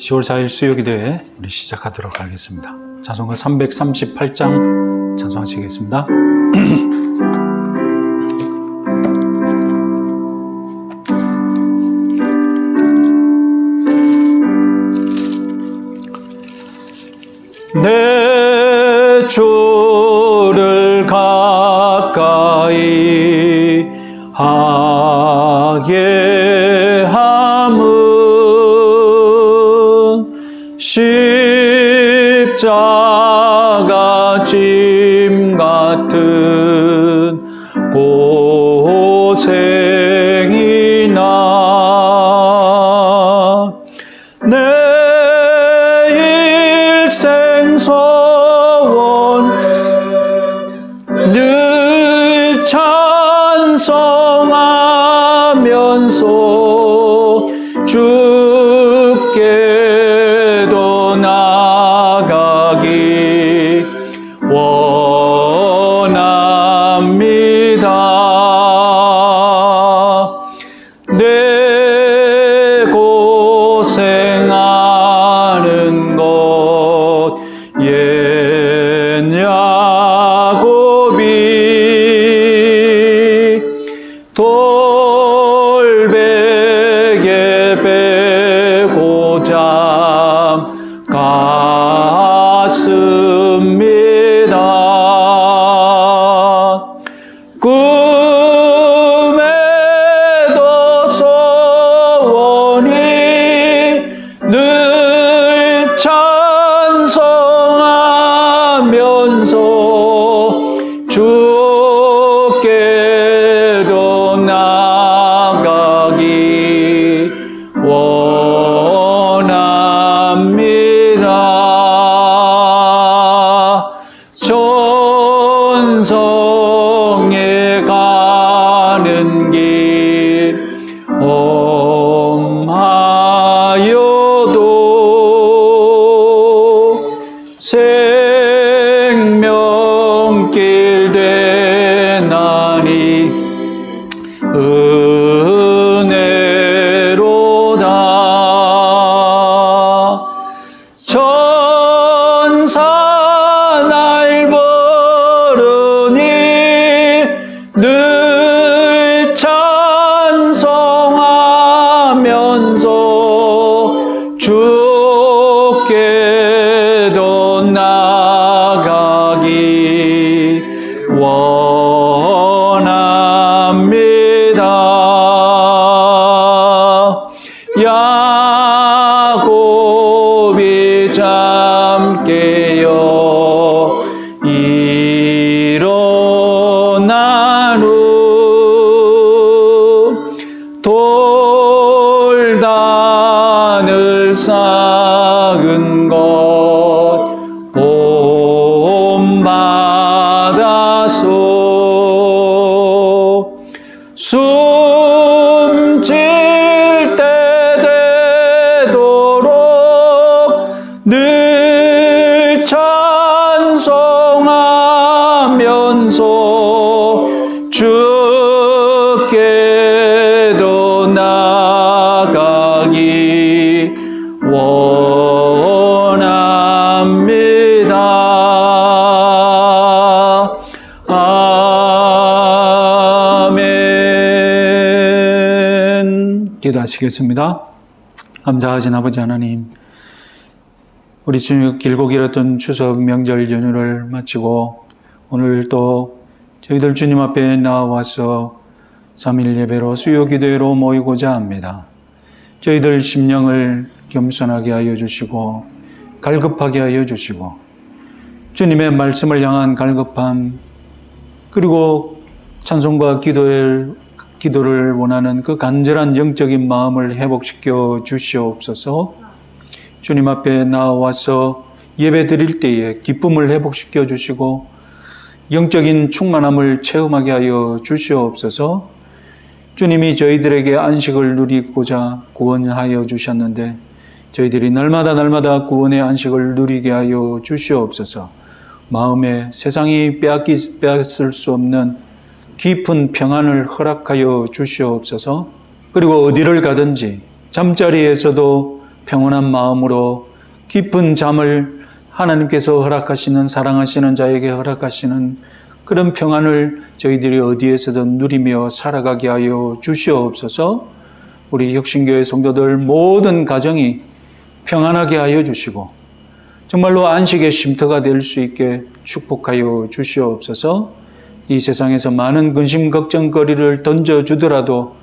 10월 4일 수요기도회 우리 시작하도록 하겠습니다. 찬송가 338장 찬송하시겠습니다. 내 주를 가까이 하게 함은 십자가 짐 같은 고생이나 내 일생 소원 늘 찬송하면서 주께도 나가기 원합니다. 내 고생하는 것 옛 야곱이 돌베개 베고 잠갔습니다. 꿈에도 소원이 늘 찬송하면서 주께도 나가기 원합니다. 천성에 가는 길 험하여도 생명길 되나니 은혜로다. 천사 날 부르니 늘 찬송하면서 주께도 나가기 원합니다. 야곱이 잠 깨어 일어난 후 돌단을 쌓은 것 본받아서 숨질 때 되도록 늘 찬송하면서 주께도 나가기 원합니다. 아멘. 기도하시겠습니다. 감사하신 아버지 하나님, 우리 주님 길고 길었던 추석 명절 연휴를 마치고 오늘 또 저희들 주님 앞에 나와서 3일 예배로 수요 기도회로 모이고자 합니다. 저희들 심령을 겸손하게 하여 주시고 갈급하게 하여 주시고 주님의 말씀을 향한 갈급함, 그리고 찬송과 기도를 원하는 그 간절한 영적인 마음을 회복시켜 주시옵소서. 주님 앞에 나와서 예배 드릴 때에 기쁨을 회복시켜 주시고 영적인 충만함을 체험하게 하여 주시옵소서. 주님이 저희들에게 안식을 누리고자 구원하여 주셨는데 저희들이 날마다 구원의 안식을 누리게 하여 주시옵소서. 마음에 세상이 빼앗을 수 없는 깊은 평안을 허락하여 주시옵소서. 그리고 어디를 가든지 잠자리에서도 평온한 마음으로 깊은 잠을 하나님께서 허락하시는, 사랑하시는 자에게 허락하시는 그런 평안을 저희들이 어디에서든 누리며 살아가게 하여 주시옵소서. 우리 혁신교회 성도들 모든 가정이 평안하게 하여 주시고 정말로 안식의 쉼터가 될 수 있게 축복하여 주시옵소서. 이 세상에서 많은 근심 걱정거리를 던져주더라도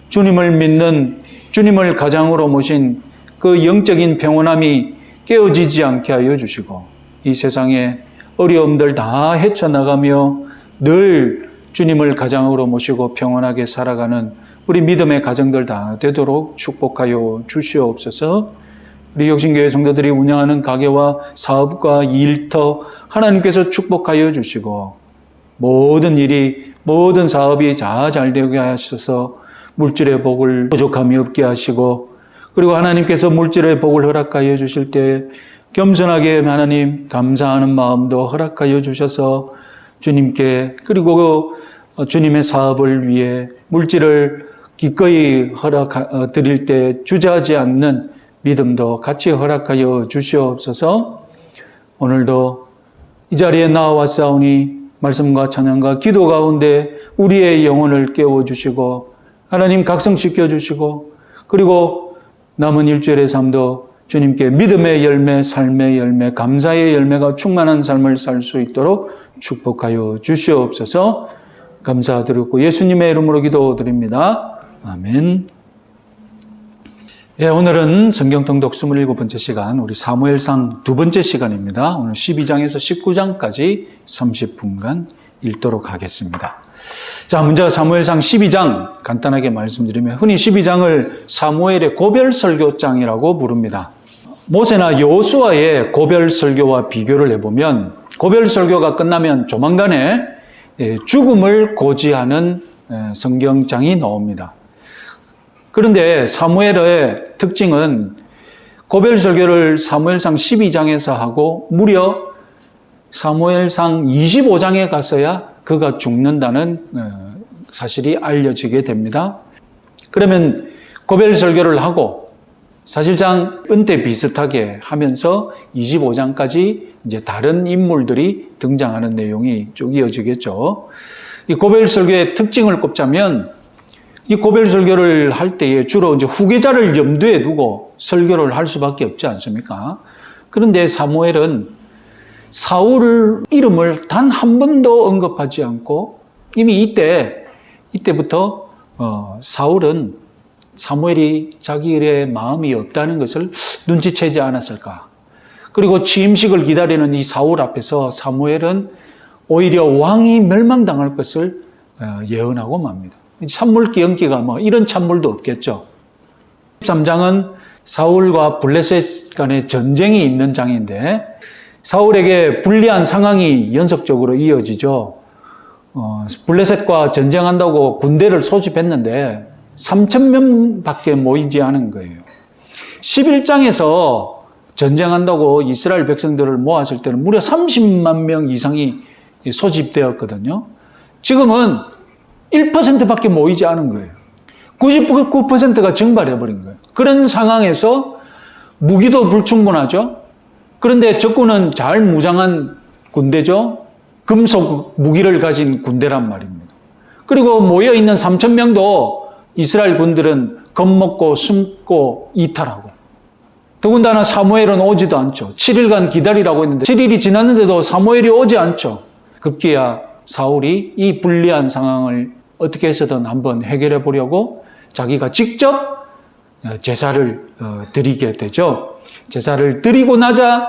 주님을 믿는, 주님을 가장으로 모신 그 영적인 평온함이 깨어지지 않게 하여 주시고 이 세상의 어려움들 다 헤쳐나가며 늘 주님을 가장으로 모시고 평온하게 살아가는 우리 믿음의 가정들 다 되도록 축복하여 주시옵소서. 우리 혁신교회 성도들이 운영하는 가게와 사업과 일터 하나님께서 축복하여 주시고 모든 일이, 모든 사업이 다 잘 되게 하셔서 물질의 복을 부족함이 없게 하시고 그리고 하나님께서 물질의 복을 허락하여 주실 때 겸손하게 하나님 감사하는 마음도 허락하여 주셔서 주님께 그리고 주님의 사업을 위해 물질을 기꺼이 드릴 때 주저하지 않는 믿음도 같이 허락하여 주시옵소서. 오늘도 이 자리에 나와왔사오니 말씀과 찬양과 기도 가운데 우리의 영혼을 깨워주시고 하나님 각성시켜 주시고 그리고 남은 일주일의 삶도 주님께 믿음의 열매, 삶의 열매, 감사의 열매가 충만한 삶을 살 수 있도록 축복하여 주시옵소서. 감사드리고 예수님의 이름으로 기도드립니다. 아멘. 예, 오늘은 성경통독 27번째 시간, 우리 사무엘상 두 번째 시간입니다. 오늘 12장에서 19장까지 30분간 읽도록 하겠습니다. 자, 먼저 사무엘상 12장 간단하게 말씀드리면 흔히 12장을 사무엘의 고별설교장이라고 부릅니다. 모세나 여호수아의 고별설교와 비교를 해보면 고별설교가 끝나면 조만간에 죽음을 고지하는 성경장이 나옵니다. 그런데 사무엘의 특징은 고별설교를 사무엘상 12장에서 하고 무려 사무엘상 25장에 가서야 그가 죽는다는 사실이 알려지게 됩니다. 그러면 고별설교를 하고 사실상 은퇴 비슷하게 하면서 25장까지 이제 다른 인물들이 등장하는 내용이 쭉 이어지겠죠. 이 고별설교의 특징을 꼽자면 이 고별설교를 할 때에 주로 이제 후계자를 염두에 두고 설교를 할 수밖에 없지 않습니까? 그런데 사무엘은 사울 이름을 단 한 번도 언급하지 않고 이미 이때부터 사울은 사무엘이 자기 일에 마음이 없다는 것을 눈치채지 않았을까? 그리고 취임식을 기다리는 이 사울 앞에서 사무엘은 오히려 왕이 멸망당할 것을 예언하고 맙니다. 찬물기 연기가 이런 찬물도 없겠죠. 13장은 사울과 블레셋 간의 전쟁이 있는 장인데 사울에게 불리한 상황이 연속적으로 이어지죠. 블레셋과 전쟁한다고 군대를 소집했는데 3,000명밖에 모이지 않은 거예요. 11장에서 전쟁한다고 이스라엘 백성들을 모았을 때는 무려 30만 명 이상이 소집되었거든요. 지금은 1%밖에 모이지 않은 거예요. 99%가 증발해버린 거예요. 그런 상황에서 무기도 불충분하죠. 그런데 적군은 잘 무장한 군대죠. 금속 무기를 가진 군대란 말입니다. 그리고 모여있는 3,000명도 이스라엘 군들은 겁먹고 숨고 이탈하고 더군다나 사무엘은 오지도 않죠. 7일간 기다리라고 했는데 7일이 지났는데도 사무엘이 오지 않죠. 급기야 사울이 이 불리한 상황을 어떻게 해서든 한번 해결해 보려고 자기가 직접 제사를 드리게 되죠. 제사를 드리고 나자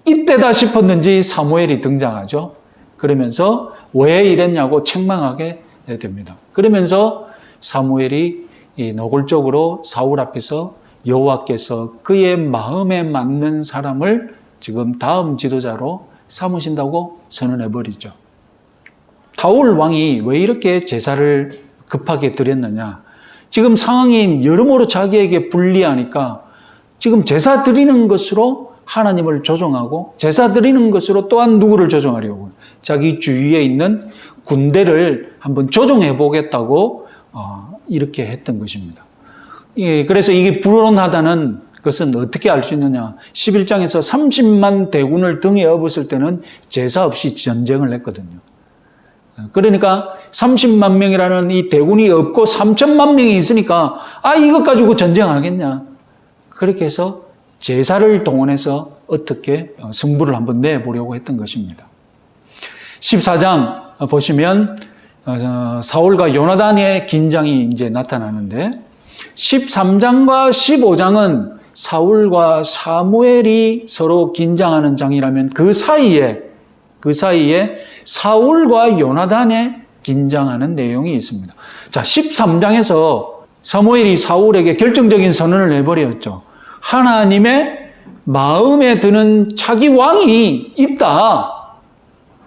이때다 싶었는지 사무엘이 등장하죠. 그러면서 왜 이랬냐고 책망하게 됩니다. 그러면서 사무엘이 노골적으로 사울 앞에서 여호와께서 그의 마음에 맞는 사람을 지금 다음 지도자로 삼으신다고 선언해 버리죠. 사울 왕이 왜 이렇게 제사를 급하게 드렸느냐? 지금 상황이 여러모로 자기에게 불리하니까 지금 제사 드리는 것으로 하나님을 조종하고 제사 드리는 것으로 또한 누구를 조종하려고 자기 주위에 있는 군대를 한번 조종해 보겠다고 이렇게 했던 것입니다. 그래서 이게 불온하다는 그것은 어떻게 알 수 있느냐? 11장에서 30만 대군을 등에 업었을 때는 제사 없이 전쟁을 했거든요. 그러니까 30만 명이라는 이 대군이 없고 3천만 명이 있으니까 이것 가지고 전쟁하겠냐? 그렇게 해서 제사를 동원해서 어떻게 승부를 한번 내보려고 했던 것입니다. 14장 보시면 사울과 요나단의 긴장이 이제 나타나는데 13장과 15장은 사울과 사무엘이 서로 긴장하는 장이라면 그 사이에 사울과 요나단의 긴장하는 내용이 있습니다. 자, 13장에서 사무엘이 사울에게 결정적인 선언을 해버렸죠. 하나님의 마음에 드는 자기 왕이 있다.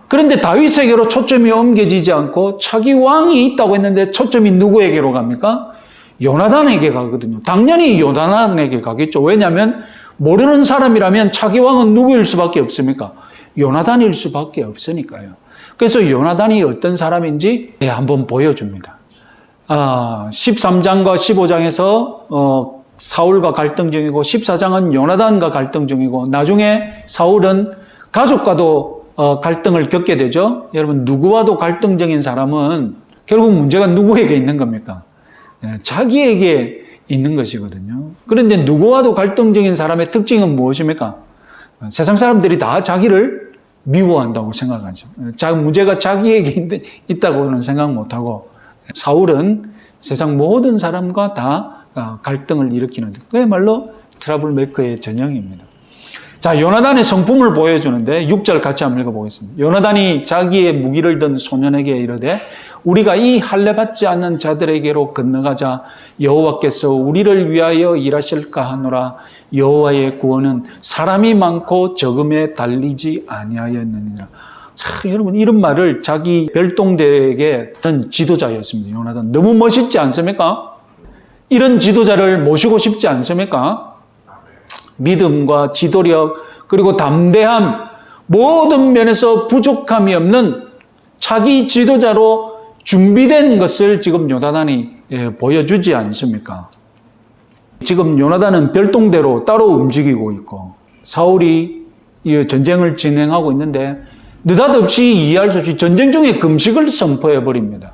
그런데 다윗에게로 초점이 옮겨지지 않고 자기 왕이 있다고 했는데 초점이 누구에게로 갑니까? 요나단에게 가거든요. 당연히 요나단에게 가겠죠. 왜냐하면 모르는 사람이라면 자기 왕은 누구일 수밖에 없습니까? 요나단일 수밖에 없으니까요. 그래서 요나단이 어떤 사람인지 한번 보여줍니다. 13장과 15장에서 사울과 갈등 중이고 14장은 요나단과 갈등 중이고 나중에 사울은 가족과도 갈등을 겪게 되죠. 여러분, 누구와도 갈등적인 사람은 결국 문제가 누구에게 있는 겁니까? 자기에게 있는 것이거든요. 그런데 누구와도 갈등적인 사람의 특징은 무엇입니까? 세상 사람들이 다 자기를 미워한다고 생각하죠. 문제가 자기에게 있다고는 생각 못하고 사울은 세상 모든 사람과 다 갈등을 일으키는 그야말로 트러블 메이커의 전형입니다. 자, 요나단의 성품을 보여주는데 6절 같이 한번 읽어보겠습니다. 요나단이 자기의 무기를 든 소년에게 이르되 우리가 이 할례 받지 않는 자들에게로 건너가자 여호와께서 우리를 위하여 일하실까 하노라. 여호와의 구원은 사람이 많고 적음에 달리지 아니하였느니라. 자, 여러분, 이런 말을 자기 별동대에게 한 지도자였습니다. 요나단. 너무 멋있지 않습니까? 이런 지도자를 모시고 싶지 않습니까? 믿음과 지도력 그리고 담대함 모든 면에서 부족함이 없는 자기 지도자로 준비된 것을 지금 요나단이 보여주지 않습니까? 지금 요나단은 별동대로 따로 움직이고 있고 사울이 이 전쟁을 진행하고 있는데 느닷없이 이해할 수 없이 전쟁 중에 금식을 선포해버립니다.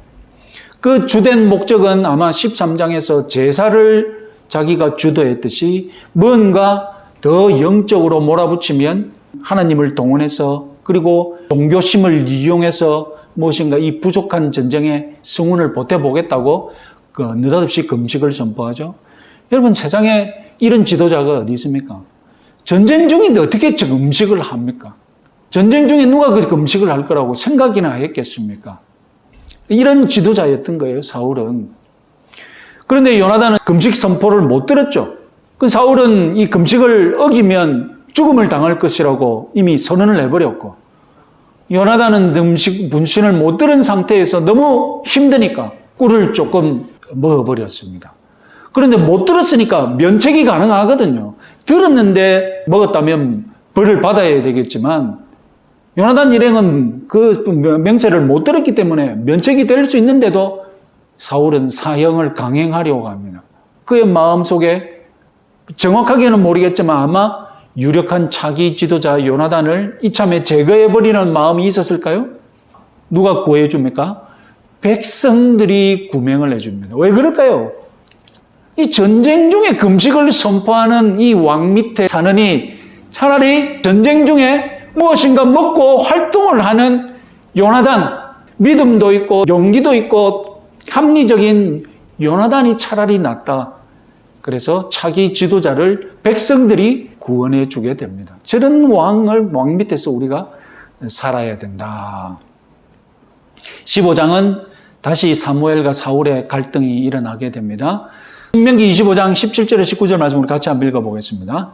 그 주된 목적은 아마 13장에서 제사를 자기가 주도했듯이 뭔가 더 영적으로 몰아붙이면 하나님을 동원해서 그리고 종교심을 이용해서 무엇인가 이 부족한 전쟁에 승운을 보태보겠다고 느닷없이 금식을 선포하죠. 여러분, 세상에 이런 지도자가 어디 있습니까? 전쟁 중인데 어떻게 금식을 합니까? 전쟁 중에 누가 그 금식을 할 거라고 생각이나 했겠습니까? 이런 지도자였던 거예요, 사울은. 그런데 요나단은 금식 선포를 못 들었죠. 그 사울은 이 금식을 어기면 죽음을 당할 것이라고 이미 선언을 해버렸고, 요나단은 금식 분신을 못 들은 상태에서 너무 힘드니까 꿀을 조금 먹어버렸습니다. 그런데 못 들었으니까 면책이 가능하거든요. 들었는데 먹었다면 벌을 받아야 되겠지만 요나단 일행은 그 명세를 못 들었기 때문에 면책이 될 수 있는데도 사울은 사형을 강행하려고 합니다. 그의 마음속에 정확하게는 모르겠지만 아마 유력한 차기 지도자 요나단을 이참에 제거해버리는 마음이 있었을까요? 누가 구해줍니까? 백성들이 구명을 해줍니다. 왜 그럴까요? 이 전쟁 중에 금식을 선포하는 이 왕 밑에 사느니 차라리 전쟁 중에 무엇인가 먹고 활동을 하는 요나단, 믿음도 있고 용기도 있고 합리적인 요나단이 차라리 낫다. 그래서 차기 지도자를 백성들이 구원해 주게 됩니다. 저런 왕 밑에서 우리가 살아야 된다. 15장은 다시 사무엘과 사울의 갈등이 일어나게 됩니다. 신명기 25장 17절에 19절 말씀을 같이 한번 읽어보겠습니다.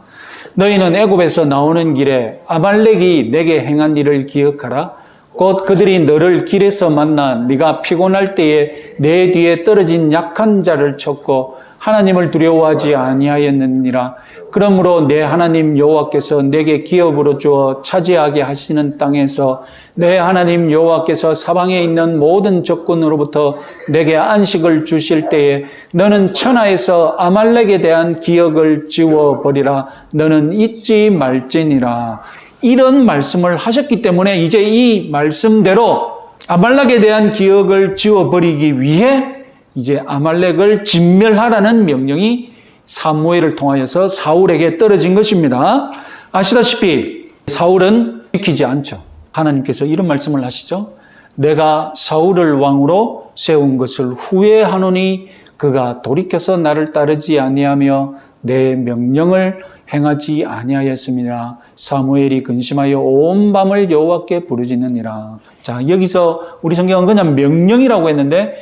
너희는 애굽에서 나오는 길에 아말렉이 내게 행한 일을 기억하라. 곧 그들이 너를 길에서 만나 네가 피곤할 때에 내 뒤에 떨어진 약한 자를 쳤고 하나님을 두려워하지 아니하였느니라. 그러므로 내 하나님 여호와께서 내게 기업으로 주어 차지하게 하시는 땅에서 내 하나님 여호와께서 사방에 있는 모든 적군으로부터 내게 안식을 주실 때에 너는 천하에서 아말렉에 대한 기억을 지워버리라. 너는 잊지 말지니라. 이런 말씀을 하셨기 때문에 이제 이 말씀대로 아말렉에 대한 기억을 지워버리기 위해 이제 아말렉을 진멸하라는 명령이 사무엘을 통하여서 사울에게 떨어진 것입니다. 아시다시피 사울은 지키지 않죠. 하나님께서 이런 말씀을 하시죠. 내가 사울을 왕으로 세운 것을 후회하노니 그가 돌이켜서 나를 따르지 아니하며 내 명령을 행하지 아니하였습니다. 사무엘이 근심하여 온 밤을 여호와께 부르짖느니라. 자, 여기서 우리 성경은 그냥 명령이라고 했는데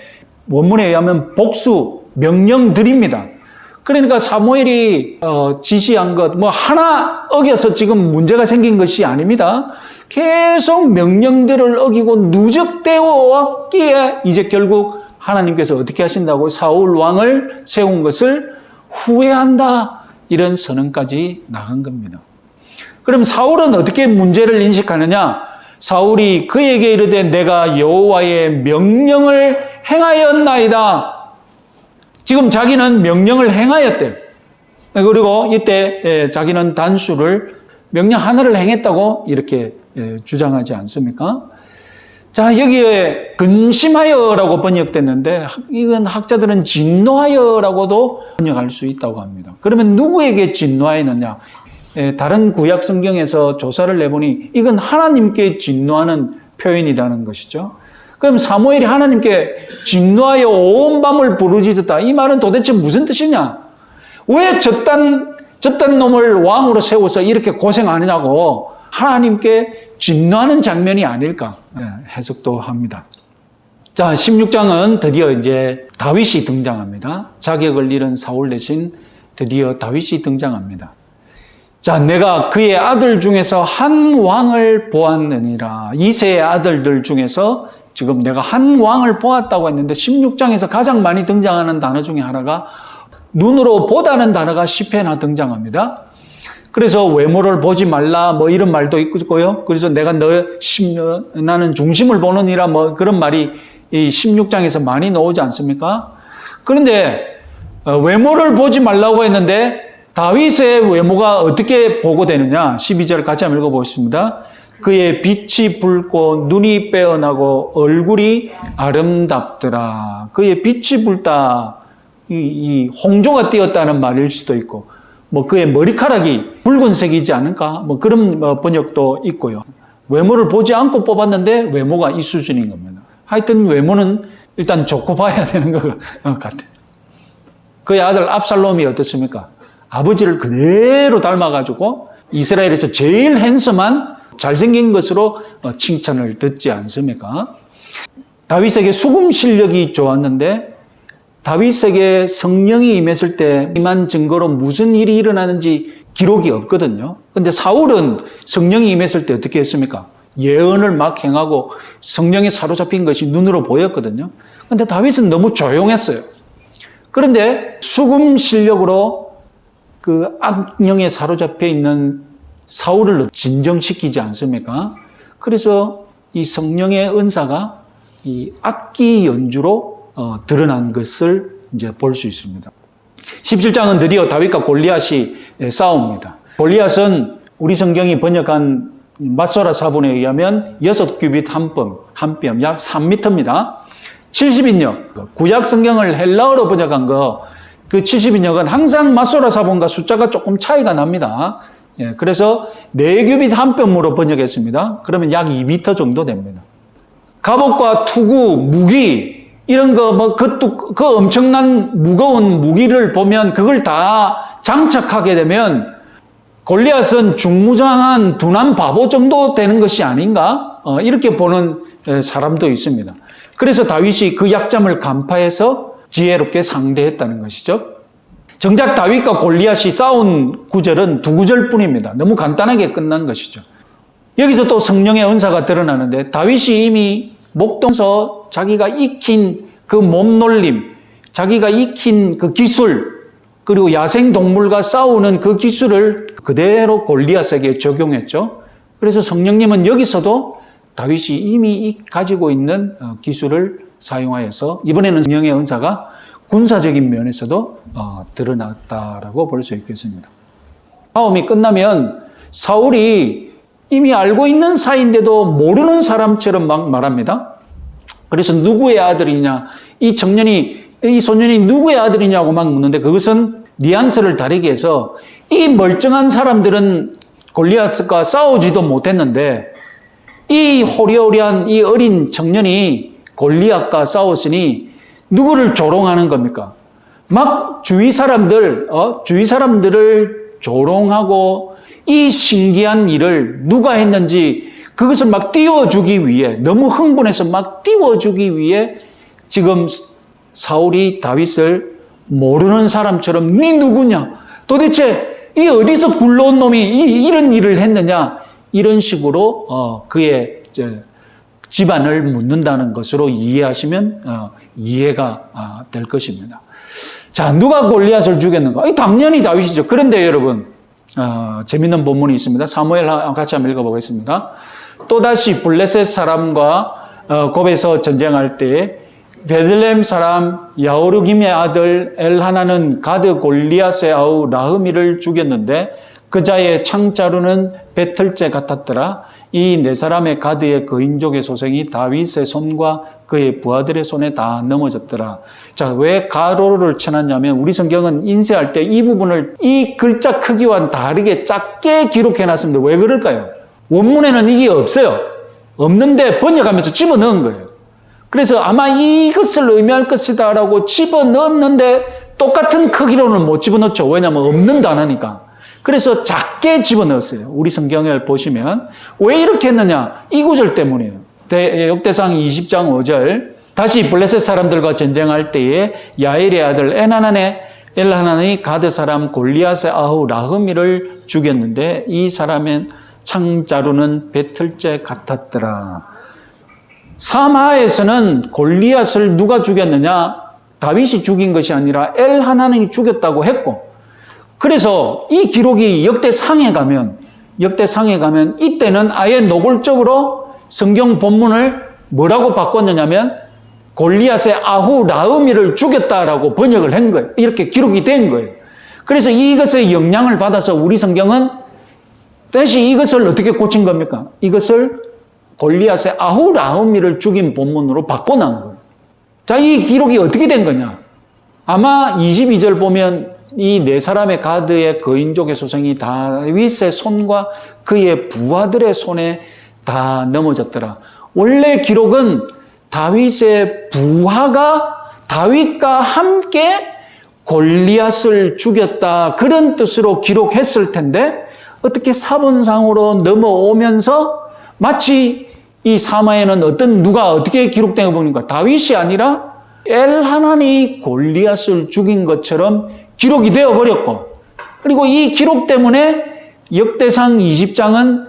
원문에 의하면 복수, 명령들입니다. 그러니까 사무엘이 지시한 것 뭐 하나 어겨서 지금 문제가 생긴 것이 아닙니다. 계속 명령들을 어기고 누적되어 왔기에 이제 결국 하나님께서 어떻게 하신다고 사울 왕을 세운 것을 후회한다. 이런 선언까지 나간 겁니다. 그럼 사울은 어떻게 문제를 인식하느냐? 사울이 그에게 이르되 내가 여호와의 명령을 행하였나이다. 지금 자기는 명령을 행하였대요. 그리고 이때 자기는 단수를 명령 하나를 행했다고 이렇게 주장하지 않습니까? 자, 여기에 근심하여라고 번역됐는데 이건 학자들은 진노하여라고도 번역할 수 있다고 합니다. 그러면 누구에게 진노하였느냐? 다른 구약 성경에서 조사를 내보니 이건 하나님께 진노하는 표현이라는 것이죠. 그럼 사무엘이 하나님께 진노하여 온 밤을 부르짖었다. 이 말은 도대체 무슨 뜻이냐? 왜 저딴 놈을 왕으로 세워서 이렇게 고생하느냐고 하나님께 진노하는 장면이 아닐까 해석도 합니다. 자, 16장은 드디어 이제 다윗이 등장합니다. 자격을 잃은 사울 대신 드디어 다윗이 등장합니다. 자, 내가 그의 아들 중에서 한 왕을 보았느니라. 이세의 아들들 중에서 지금 내가 한 왕을 보았다고 했는데 16장에서 가장 많이 등장하는 단어 중에 하나가 눈으로 보다는 단어가 10회나 등장합니다. 그래서 외모를 보지 말라 뭐 이런 말도 있고요. 그래서 내가 나는 중심을 보느니라 뭐 그런 말이 이 16장에서 많이 나오지 않습니까? 그런데 외모를 보지 말라고 했는데 다윗의 외모가 어떻게 보고되느냐? 12절 같이 한번 읽어보겠습니다. 그의 빛이 붉고 눈이 빼어나고 얼굴이 아름답더라. 그의 빛이 붉다. 이 홍조가 띄었다는 말일 수도 있고 뭐 그의 머리카락이 붉은색이지 않을까? 뭐 그런 번역도 있고요. 외모를 보지 않고 뽑았는데 외모가 이 수준인 겁니다. 하여튼 외모는 일단 좋고 봐야 되는 것 같아요. 그의 아들 압살롬이 어떻습니까? 아버지를 그대로 닮아가지고 이스라엘에서 제일 핸섬한 잘생긴 것으로 칭찬을 듣지 않습니까? 다윗에게 수금 실력이 좋았는데 다윗에게 성령이 임했을 때 임한 증거로 무슨 일이 일어나는지 기록이 없거든요. 근데 사울은 성령이 임했을 때 어떻게 했습니까? 예언을 막 행하고 성령에 사로잡힌 것이 눈으로 보였거든요. 근데 다윗은 너무 조용했어요. 그런데 수금 실력으로 그 악령에 사로잡혀 있는 사울을 진정시키지 않습니까? 그래서 이 성령의 은사가 이 악기 연주로 드러난 것을 이제 볼 수 있습니다. 17장은 드디어 다윗과 골리앗이 싸웁니다. 골리앗은 우리 성경이 번역한 맞소라 사본에 의하면 6규빗 한 뼘, 약 3m입니다. 70인역, 구약 성경을 헬라어로 번역한 그 70인역은 항상 맞소라 사본과 숫자가 조금 차이가 납니다. 그래서 4규빗 한 뼘으로 번역했습니다. 그러면 약 2m 정도 됩니다. 갑옷과 투구, 무기, 이런 그 엄청난 무거운 무기를 보면 그걸 다 장착하게 되면 골리앗은 중무장한 둔한 바보 정도 되는 것이 아닌가? 이렇게 보는 사람도 있습니다. 그래서 다윗이 그 약점을 간파해서 지혜롭게 상대했다는 것이죠. 정작 다윗과 골리앗이 싸운 구절은 2구절뿐입니다. 너무 간단하게 끝난 것이죠. 여기서 또 성령의 은사가 드러나는데 다윗이 이미 목동에서 자기가 익힌 그 몸놀림, 자기가 익힌 그 기술, 그리고 야생동물과 싸우는 그 기술을 그대로 골리앗에게 적용했죠. 그래서 성령님은 여기서도 다윗이 이미 가지고 있는 기술을 사용하여서 이번에는 성령의 은사가 군사적인 면에서도 드러났다라고 볼 수 있겠습니다. 싸움이 끝나면 사울이 이미 알고 있는 사이인데도 모르는 사람처럼 막 말합니다. 그래서 누구의 아들이냐, 이 소년이 누구의 아들이냐고 막 묻는데 그것은 뉘앙스를 다르게 해서 이 멀쩡한 사람들은 골리앗과 싸우지도 못했는데 이 호리호리한 이 어린 청년이 골리앗과 싸웠으니 누구를 조롱하는 겁니까? 막 주위 사람들을 조롱하고 이 신기한 일을 누가 했는지 그것을 막 띄워주기 위해 너무 흥분해서 막 띄워주기 위해 지금 사울이 다윗을 모르는 사람처럼 네 누구냐? 도대체 이 어디서 굴러온 놈이 이런 일을 했느냐? 이런 식으로 그의 집안을 묻는다는 것으로 이해하시면 이해가 될 것입니다. 자, 누가 골리앗을 죽였는가? 당연히 다윗이죠. 그런데 여러분 재밌는 본문이 있습니다. 사무엘 같이 한번 읽어보겠습니다. 또다시 블레셋 사람과 곱에서 전쟁할 때 베들레헴 사람 야오르김의 아들 엘하나는 가드 골리앗의 아우 라흐미를 죽였는데 그 자의 창자루는 배틀째 같았더라. 이 네 사람의 가드의 거인족의 소생이 다윗의 손과 그의 부하들의 손에 다 넘어졌더라. 자, 왜 가로를 쳐놨냐면 우리 성경은 인쇄할 때 이 부분을 이 글자 크기와 다르게 작게 기록해놨습니다. 왜 그럴까요? 원문에는 이게 없어요. 없는데 번역하면서 집어넣은 거예요. 그래서 아마 이것을 의미할 것이다라고 집어넣었는데 똑같은 크기로는 못 집어넣죠. 왜냐하면 없는 단어니까. 그래서 작게 집어넣었어요. 우리 성경을 보시면. 왜 이렇게 했느냐? 이 구절 때문이에요. 역대상 20장 5절. 다시 블레셋 사람들과 전쟁할 때에 야엘의 아들 엘하나니 가드 사람 골리앗의 아우 라흐미를 죽였는데 이 사람의 창자루는 배틀째 같았더라. 사마에서는 골리앗을 누가 죽였느냐? 다윗이 죽인 것이 아니라 엘하나니 죽였다고 했고, 그래서 이 기록이 역대상에 가면 이때는 아예 노골적으로 성경 본문을 뭐라고 바꿨느냐면 골리앗의 아후 라흐미를 죽였다라고 번역을 한 거예요. 이렇게 기록이 된 거예요. 그래서 이것의 영향을 받아서 우리 성경은 다시 이것을 어떻게 고친 겁니까? 이것을 골리앗의 아후 라흐미를 죽인 본문으로 바꿔놓은 거예요. 자, 이 기록이 어떻게 된 거냐? 아마 22절 보면 이 네 사람의 가드의 거인족의 소생이 다윗의 손과 그의 부하들의 손에 다 넘어졌더라. 원래 기록은 다윗의 부하가 다윗과 함께 골리앗을 죽였다, 그런 뜻으로 기록했을 텐데 어떻게 사본상으로 넘어오면서 마치 이 사마에는 누가 어떻게 기록된 거 보니까 다윗이 아니라 엘하나니 골리앗을 죽인 것처럼 기록이 되어버렸고, 그리고 이 기록 때문에 역대상 20장은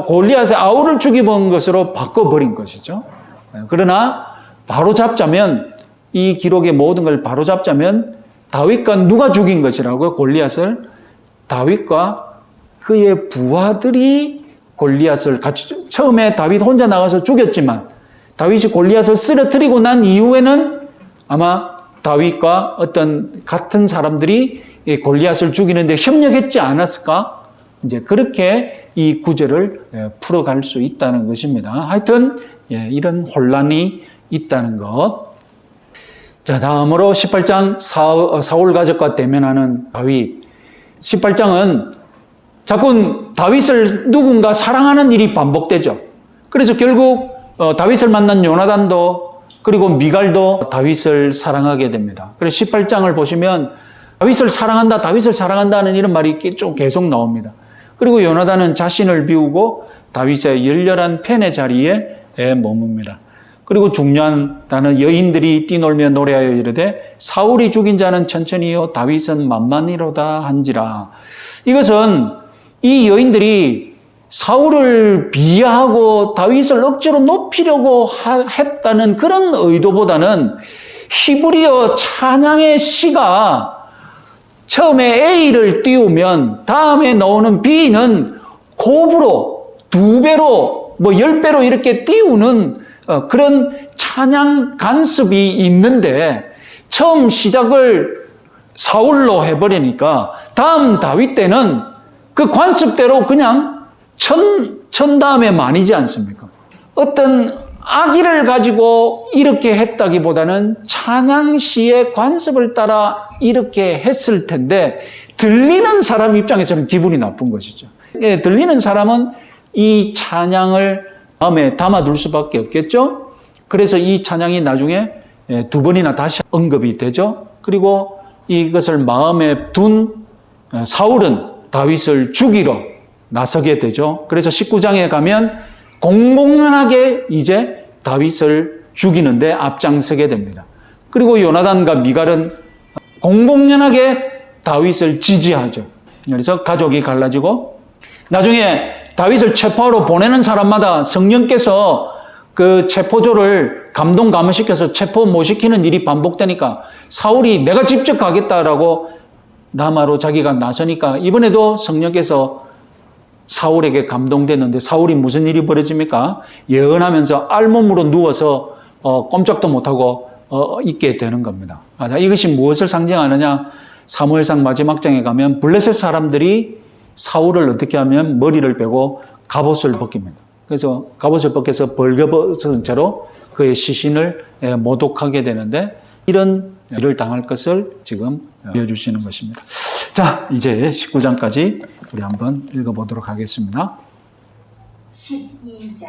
골리앗의 아우를 죽여본 것으로 바꿔버린 것이죠. 그러나 바로 잡자면, 이 기록의 모든 걸 바로 잡자면 다윗과 누가 죽인 것이라고요? 골리앗을 다윗과 그의 부하들이 골리앗을 같이, 처음에 다윗 혼자 나가서 죽였지만 다윗이 골리앗을 쓰러뜨리고 난 이후에는 아마 다윗과 어떤 같은 사람들이 골리앗을 죽이는데 협력했지 않았을까? 이제 그렇게 이 구절을 풀어갈 수 있다는 것입니다. 하여튼 이런 혼란이 있다는 것. 자, 다음으로 18장 사울 가족과 대면하는 다윗. 18장은 자꾸 다윗을 누군가 사랑하는 일이 반복되죠. 그래서 결국 다윗을 만난 요나단도 그리고 미갈도 다윗을 사랑하게 됩니다. 그래서 18장을 보시면 다윗을 사랑한다는 이런 말이 좀 계속 나옵니다. 그리고 요나단은 자신을 비우고 다윗의 열렬한 팬의 자리에 머뭅니다. 그리고 중요한 단은 여인들이 뛰놀며 노래하여 이르되 사울이 죽인 자는 천천히요 다윗은 만만히로다 한지라. 이것은 이 여인들이 사울을 비하하고 다윗을 억지로 높이려고 했다는 그런 의도보다는 히브리어 찬양의 시가 처음에 A를 띄우면 다음에 나오는 B는 곱으로 2배로 뭐 10배로 이렇게 띄우는 그런 찬양 간섭이 있는데 처음 시작을 사울로 해버리니까 다음 다윗 때는 그 관습대로 그냥 천 다음에 만이지 않습니까? 어떤 악의를 가지고 이렇게 했다기보다는 찬양시의 관습을 따라 이렇게 했을 텐데 들리는 사람 입장에서는 기분이 나쁜 것이죠. 들리는 사람은 이 찬양을 마음에 담아둘 수밖에 없겠죠. 그래서 이 찬양이 나중에 2번이나 다시 언급이 되죠. 그리고 이것을 마음에 둔 사울은 다윗을 죽이러 나서게 되죠. 그래서 19장에 가면 공공연하게 이제 다윗을 죽이는데 앞장서게 됩니다. 그리고 요나단과 미갈은 공공연하게 다윗을 지지하죠. 그래서 가족이 갈라지고 나중에 다윗을 체포하러 보내는 사람마다 성령께서 그 체포조를 감동 감화시켜서 체포 못 시키는 일이 반복되니까 사울이 내가 직접 가겠다라고 라마로 자기가 나서니까 이번에도 성령께서 사울에게 감동됐는데 사울이 무슨 일이 벌어집니까? 예언하면서 알몸으로 누워서 꼼짝도 못하고 있게 되는 겁니다. 이것이 무엇을 상징하느냐? 사무엘상 마지막 장에 가면 블레셋 사람들이 사울을 어떻게 하면 머리를 빼고 갑옷을 벗깁니다. 그래서 갑옷을 벗겨서 벌거벗은 채로 그의 시신을 모독하게 되는데 이런 일을 당할 것을 지금 보여주시는 것입니다. 자, 이제 19장까지 우리 한번 읽어보도록 하겠습니다. 12장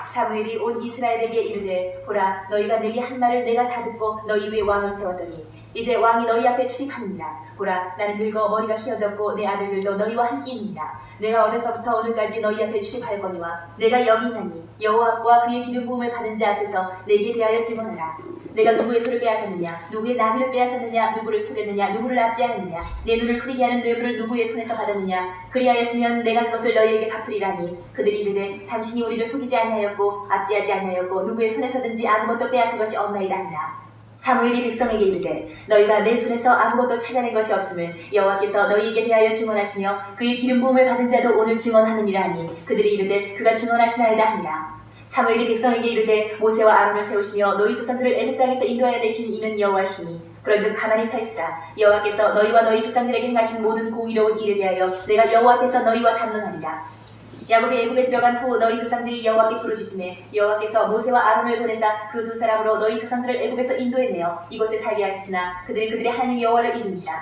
사무엘이 온 이스라엘에게 이르되 보라 너희가 내게 한 말을 내가 다 듣고 너희 위에 왕을 세웠더니 이제 왕이 너희 앞에 출입하느니라. 보라 나는 늙어 머리가 휘어졌고 내 아들들도 너희와 함께 있느니라. 내가 어려서부터 오늘까지 너희 앞에 출입하였거니와 내가 여기 있나니 여호와와 그의 기름 부음을 받은 자 앞에서 내게 대하여 증언하라. 내가 누구의 소를 빼앗았느냐, 누구의 나귀를 빼앗았느냐, 누구를 속였느냐, 누구를 납치하였느냐, 내 눈을 흐리게 하는 뇌물을 누구의 손에서 받았느냐. 그리하였으면 내가 그것을 너희에게 갚으리라니. 그들이 이르되 당신이 우리를 속이지 아니하였고 압제하지 아니하였고 누구의 손에서든지 아무것도 빼앗은 것이 없나이다 하니라. 사무엘이 백성에게 이르되 너희가 내 손에서 아무것도 찾아낸 것이 없음을 여호와께서 너희에게 대하여 증언하시며 그의 기름 부음을 받은 자도 오늘 증언하느니라 하니 그들이 이르되 그가 증언하시나이다 하니라. 사무엘이 백성에게 이르되 모세와 아론을 세우시며 너희 조상들을 애굽 땅에서 인도하여 내신 이는 여호와시니 그런즉 가만히 서 있으라. 여호와께서 너희와 너희 조상들에게 행하신 모든 공의로운 일에 대하여 내가 여호와 앞에서 너희와 담론하리라. 야곱이 애굽에 들어간 후 너희 조상들이 여호와께 부르짖음에 여호와께서 모세와 아론을 보내사 그 두 사람으로 너희 조상들을 애굽에서 인도해내어 이곳에 살게 하셨으나 그들이 그들의 하나님 여호와를 잊은지라.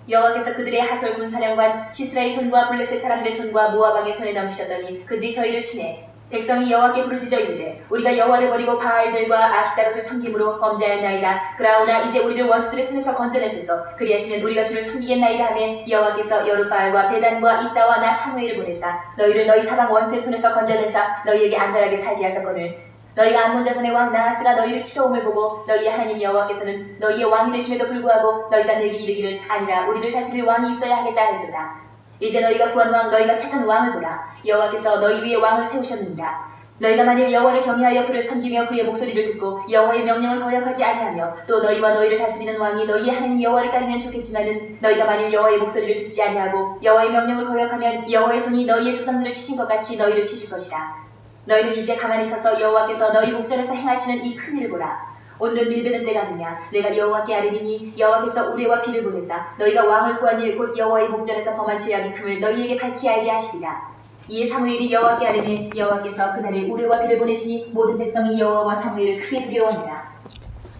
여호와께서 그들의 하솔 군사령관 시스라의 손과 블레셋 사람들의 손과 모압 왕의 손에 넘기셨더니 그들이 저희를 치네. 백성이 여호와께 부르짖어 이르되 우리가 여호와를 버리고 바알들과 아스타롯을 섬김으로 범죄하였나이다. 그러나 이제 우리를 원수들의 손에서 건져내소서. 그리하시면 우리가 주를 섬기겠나이다 하매 여호와께서 여룻바알과 베단과 입다와 나 사무엘을 보내사 너희를 너희 사방 원수의 손에서 건져내사 너희에게 안전하게 살게 하셨거늘 너희가 암몬 자손의 왕 나하스가 너희를 치러옴을 보고 너희의 하나님 여호와께서는 너희의 왕이 되심에도 불구하고 너희가 내게 이르기를 아니라 우리를 다스릴 왕이 있어야 하겠다 하였도다. 이제 너희가 구한 왕 너희가 택한 왕을 보라. 여호와께서 너희 위에 왕을 세우셨느니라. 너희가 만일 여호와를 경외하여 그를 섬기며 그의 목소리를 듣고 여호와의 명령을 거역하지 아니하며 또 너희와 너희를 다스리는 왕이 너희의 하나님 여호와를 따르면 좋겠지만은 너희가 만일 여호와의 목소리를 듣지 아니하고 여호와의 명령을 거역하면 여호와의 손이 너희의 조상들을 치신 것 같이 너희를 치실 것이라. 너희는 이제 가만히 서서 여호와께서 너희 목전에서 행하시는 이 큰 일을 보라. 오늘은 밀베는 때가 아니냐. 내가 여호와께 아뢰리니 여호와께서 우레와 비를 보내사 너희가 왕을 구한 일 곧 여호와의 목전에서 범한 죄악이 큼을 너희에게 밝히 알게 하시리라. 이에 사무엘이 여호와께 아뢰니 여호와께서 그날에 우레와 비를 보내시니 모든 백성이 여호와와 사무엘을 크게 두려워하니라.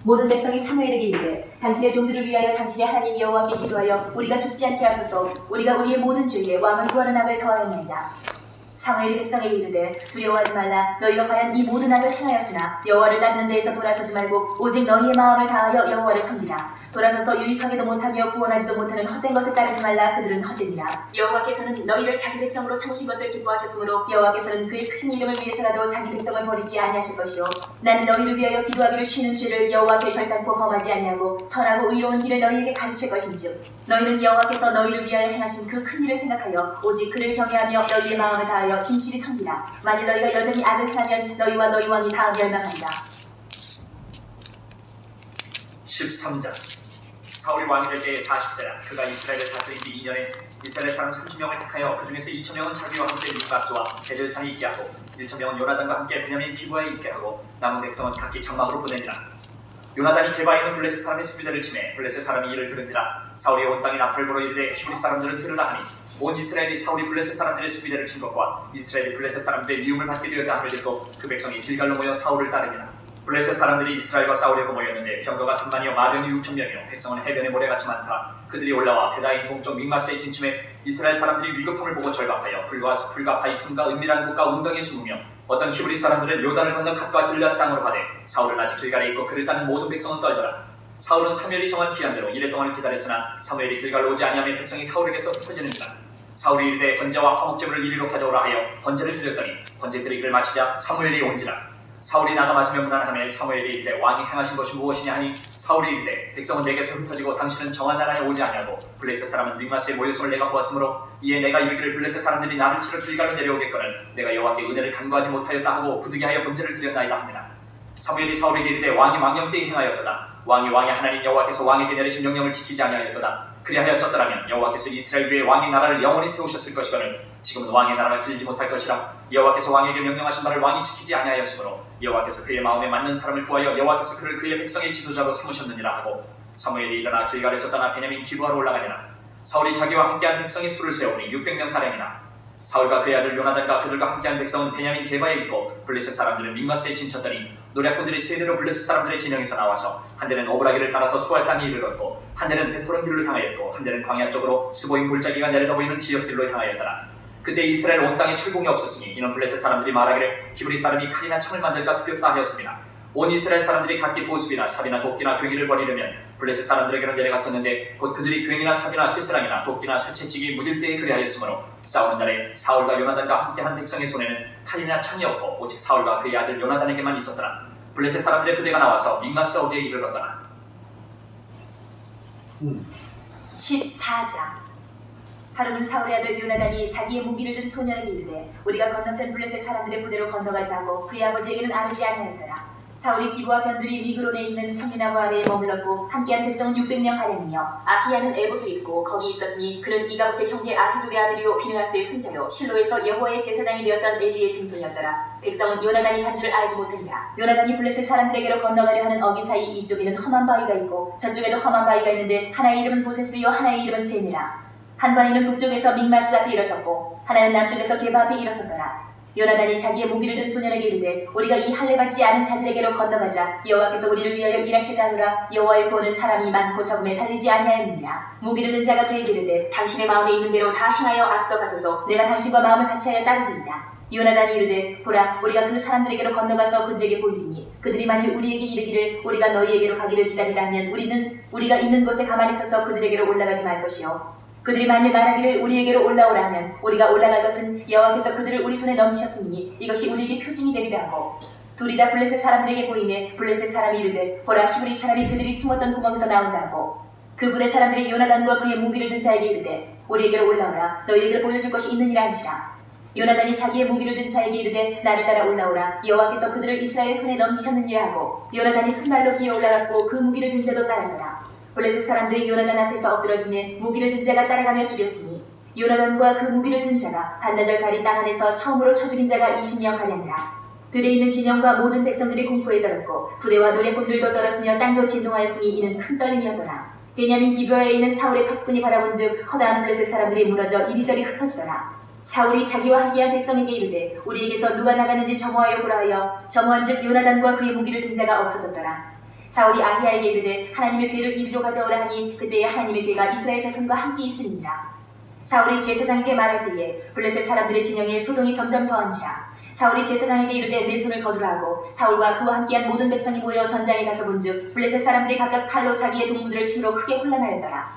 모든 백성이 사무엘에게 이르되 당신의 종들을 위하여 당신의 하나님 여호와께 기도하여 우리가 죽지 않게 하소서. 우리가 우리의 모든 죄에 왕을 구하는 악을 더하였나이다. 사무엘이 백성에게 이르되 두려워하지 말라. 너희가 과연 이 모든 악을 행하였으나 여호와를 따르는 데에서 돌아서지 말고 오직 너희의 마음을 다하여 여호와를 섬기라. 돌아서서 유익하게도 못하며 구원하지도 못하는 헛된 것을 따르지 말라. 그들은 헛되니라. 여호와께서는 너희를 자기 백성으로 삼으신 것을 기뻐하셨으므로 여호와께서는 그의 크신 이름을 위해서라도 자기 백성을 버리지 아니하실 것이요 나는 너희를 위하여 기도하기를 쉬는 죄를 여호와께 결단코 범하지 아니하고 선하고 의로운 길을 너희에게 가르칠 것인즉 너희는 여호와께서 너희를 위하여 행하신 그 큰 일을 생각하여 오직 그를 경외하며 너희의 마음을 다하여 진실이 섬기라. 만일 너희가 여전히 악을 행하면 너희와 너희 왕이 다 멸망한다. 13장 사울이 왕이 될 때에 40세라. 그가 이스라엘을 다스린 지 2년에 이스라엘 사람 30명을 택하여 그 중에서 2,000명은 자기와 함께 미가스와 베델산에 있게 하고 1,000명은 요나단과 함께 베냐민 기브아에 있게 하고 남은 백성은 각기 장막으로 보내니라. 요나단이 게바에 있는 블레셋 사람의 수비대를 치매 블레셋 사람이 이를 들은지라. 사울이 온 땅에 나팔부로 이르되 히브리 사람들은 들으라 하니 온 이스라엘이 사울이 블레셋 사람들의 수비대를 친 것과 이스라엘이 블레셋 사람들의 미움을 받게 되었다 함을 듣고 그 백성이 길갈로 모여 사울을 따르니라. 블레셋 사람들이 이스라엘과 싸우려고 모였는데 병거가 3만이요 마병이 6,000명이요 백성은 해변의 모래같이 많더라. 그들이 올라와 베다인 동쪽 믹마스에 진침해 이스라엘 사람들이 위급함을 보고 절박하여 불과 숲과 바이툼과 은밀한 곳과 웅덩이에 숨으며 어떤 히브리 사람들은 요단을 건너 갓과 길앗 땅으로 가되 사울은 아직 길갈에 있고 그를 따는 모든 백성은 떨더라. 사울은 사무엘이 정한 기한대로 이래 동안을 기다렸으나 사무엘이 길갈로 오지 아니하면 백성이 사울에게서 흩어지는지라. 사울이 이르되 번제와 화목제물을 이리로 가져오라 하여 번제를 드렸더니 번제 드리기를 마치자 사무엘이 온지라. 사울이 나가 맞으며 무난하며 사무엘이 이르되 왕이 행하신 것이 무엇이냐 하니 사울이 이르되 백성은 내게서 흩어지고 당신은 정한 나라에 오지 아니하고 블레셋 사람은 믹마스에 모였음을 내가 보았으므로 이에 내가 이르기를 블레셋 사람들이 나를 치러 길갈로 내려오겠거늘 내가 여호와께 은혜를 간구하지 못하였다 하고 부득이하여 번제를 드렸나이다 합니다. 사무엘이 사울에게 이르되 왕이 망령 때에 행하였도다. 왕이 하나님 여호와께서 왕에게 내리신 명령을 지키지 아니하였도다. 그리하였었더라면 여호와께서 이스라엘 위에 왕의 나라를 영원히 세우셨을 것이거늘 지금은 왕의 나라가 길지 못할 것이라. 여호와께서 왕에게 명령하신 바를 왕이 지키지 아니하였으므로 여호와께서 그의 마음에 맞는 사람을 구하여 여호와께서 그를 그의 백성의 지도자로 삼으셨느니라 하고 사무엘이 일어나 길갈에서 떠나 베냐민 기브아로 올라가니라. 사울이 자기와 함께한 백성의 수를 세우니 600명가량이라. 사울과 그의 아들 요나단과 그들과 함께한 백성은 베냐민 게바에 있고 블레셋 사람들은 믹마스에 진쳤더니 노략군들이 세 대로 블레셋 사람들의 진영에서 나와서 한 대는 오브라기를 따라서 수알 땅에 이르렀고 한 대는 베토론 길로 향하였고 한 대는 광야 쪽으로 스보임 골짜기가 내려다 보이는 지역길로 향하였더라. 그때 이스라엘 온 땅에 철공이 없었으니 이는 블레셋 사람들이 말하기를 히브리 사람이 칼이나 창을 만들까 두렵다 하였습니다. 온 이스라엘 사람들이 각기 보습이나 삽이나 도끼나 괭이를 버리려면 블레셋 사람들에게로 내려갔었는데 곧 그들이 괭이나 삽이나 쇠사랑이나 도끼나 쇠채찍이 무딜 때에 그리하였으므로 싸우는 날에 사울과 요나단과 함께한 백성의 손에는 칼이나 창이 없고 오직 사울과 그의 아들 요나단에게만 있었더라. 블레셋 사람들의 부대가 나와서 믹마스 어디에 이르렀더라. 14장. 하루는 사울의 아들 요나단이 자기의 무기를 든 소년에게 이르되 우리가 건너편 블레셋 사람들의 부대로 건너가자고 그의 아버지에게는 아뢰지 아니하였더라. 사울이 기브와 변들이 미그론에 있는 상류나무 아래에 머물렀고 함께한 백성은 600명 가량이며 아히야는 에봇을 입고 거기 있었으니 그는 이가봇의 형제 아히두베 아들이요 비느하스의 손자요 실로에서 여호와의 제사장이 되었던 엘리의 증손이었더라. 백성은 요나단이 간 줄을 알지 못하니라. 요나단이 블레셋 사람들에게로 건너가려 하는 어기 사이 이쪽에는 험한 바위가 있고 저쪽에도 험한 바위가 있는데 하나의 이름은 보세스요 하나의 이름은 세니라. 한 바위는 북쪽에서 믹마스 앞에 일어섰고 하나는 남쪽에서 게바 앞에 일어섰더라. 요나단이 자기의 무기를 든 소년에게 이르되 우리가 이 할례 받지 않은 자들에게로 건너가자. 여호와께서 우리를 위하여 일하실까 하노라. 여호와의 보는 사람이 많고 적음에 달리지 아니하였느니라. 무기를 든 자가 그에게 이르되 당신의 마음에 있는 대로 다 행하여 앞서가소서. 내가 당신과 마음을 같이하여 따르리이다. 요나단이 이르되 보라 우리가 그 사람들에게로 건너가서 그들에게 보이리니 그들이 만일 우리에게 이르기를 우리가 너희에게로 가기를 기다리라 하면 우리는 우리가 있는 곳에 가만히 서서 그들에게로 올라가지 말 것이요 그들이 만일 말하기를 우리에게로 올라오라 하면 우리가 올라갈 것은 여호와께서 그들을 우리 손에 넘기셨으니 이것이 우리에게 표징이 되리라 하고 둘이 다 블레셋 사람들에게 보이매 블레셋 사람이 이르되 보라 히브리 사람이 그들이 숨었던 구멍에서 나온다 하고 그 부대 사람들이 요나단과 그의 무기를 든 자에게 이르되 우리에게로 올라오라 너희에게로 보여줄 것이 있느니라 한지라. 요나단이 자기의 무기를 든 자에게 이르되 나를 따라 올라오라 여호와께서 그들을 이스라엘 손에 넘기셨느니라 하고 요나단이 손발로 기어 올라갔고 그 무기를 든 자도 따라가라. 블레셋 사람들이 요나단 앞에서 엎드러지매 무기를 든 자가 따라가며 죽였으니 요나단과 그 무기를 든 자가 반나절 가리 땅 안에서 처음으로 쳐 죽인 자가 20명 가량이라. 들에 있는 진영과 모든 백성들이 공포에 떨었고 부대와 노략군들도 떨었으며 땅도 진동하였으니 이는 큰 떨림이었더라. 베냐민 기브아에 있는 사울의 파수꾼이 바라본즉 허다한 블레셋 사람들이 무너져 이리저리 흩어지더라. 사울이 자기와 함께한 백성에게 이르되 우리에게서 누가 나가는지 점호하여 보라 하여 점호한즉 요나단과 그의 무기를 든 자가 없어졌더라. 사울이 아히야에게 이르되 하나님의 괴를 이리로 가져오라 하니 그때에 하나님의 괴가 이스라엘 자손과 함께 있으니라. 사울이 제사장에게 말할 때에 블레셋 사람들의 진영에 소동이 점점 더한지라. 사울이 제사장에게 이르되 내 손을 거두라 하고 사울과 그와 함께한 모든 백성이 모여 전장에 가서 본즉 블레셋 사람들이 각각 칼로 자기의 동무들을 치므로 크게 혼란하였더라.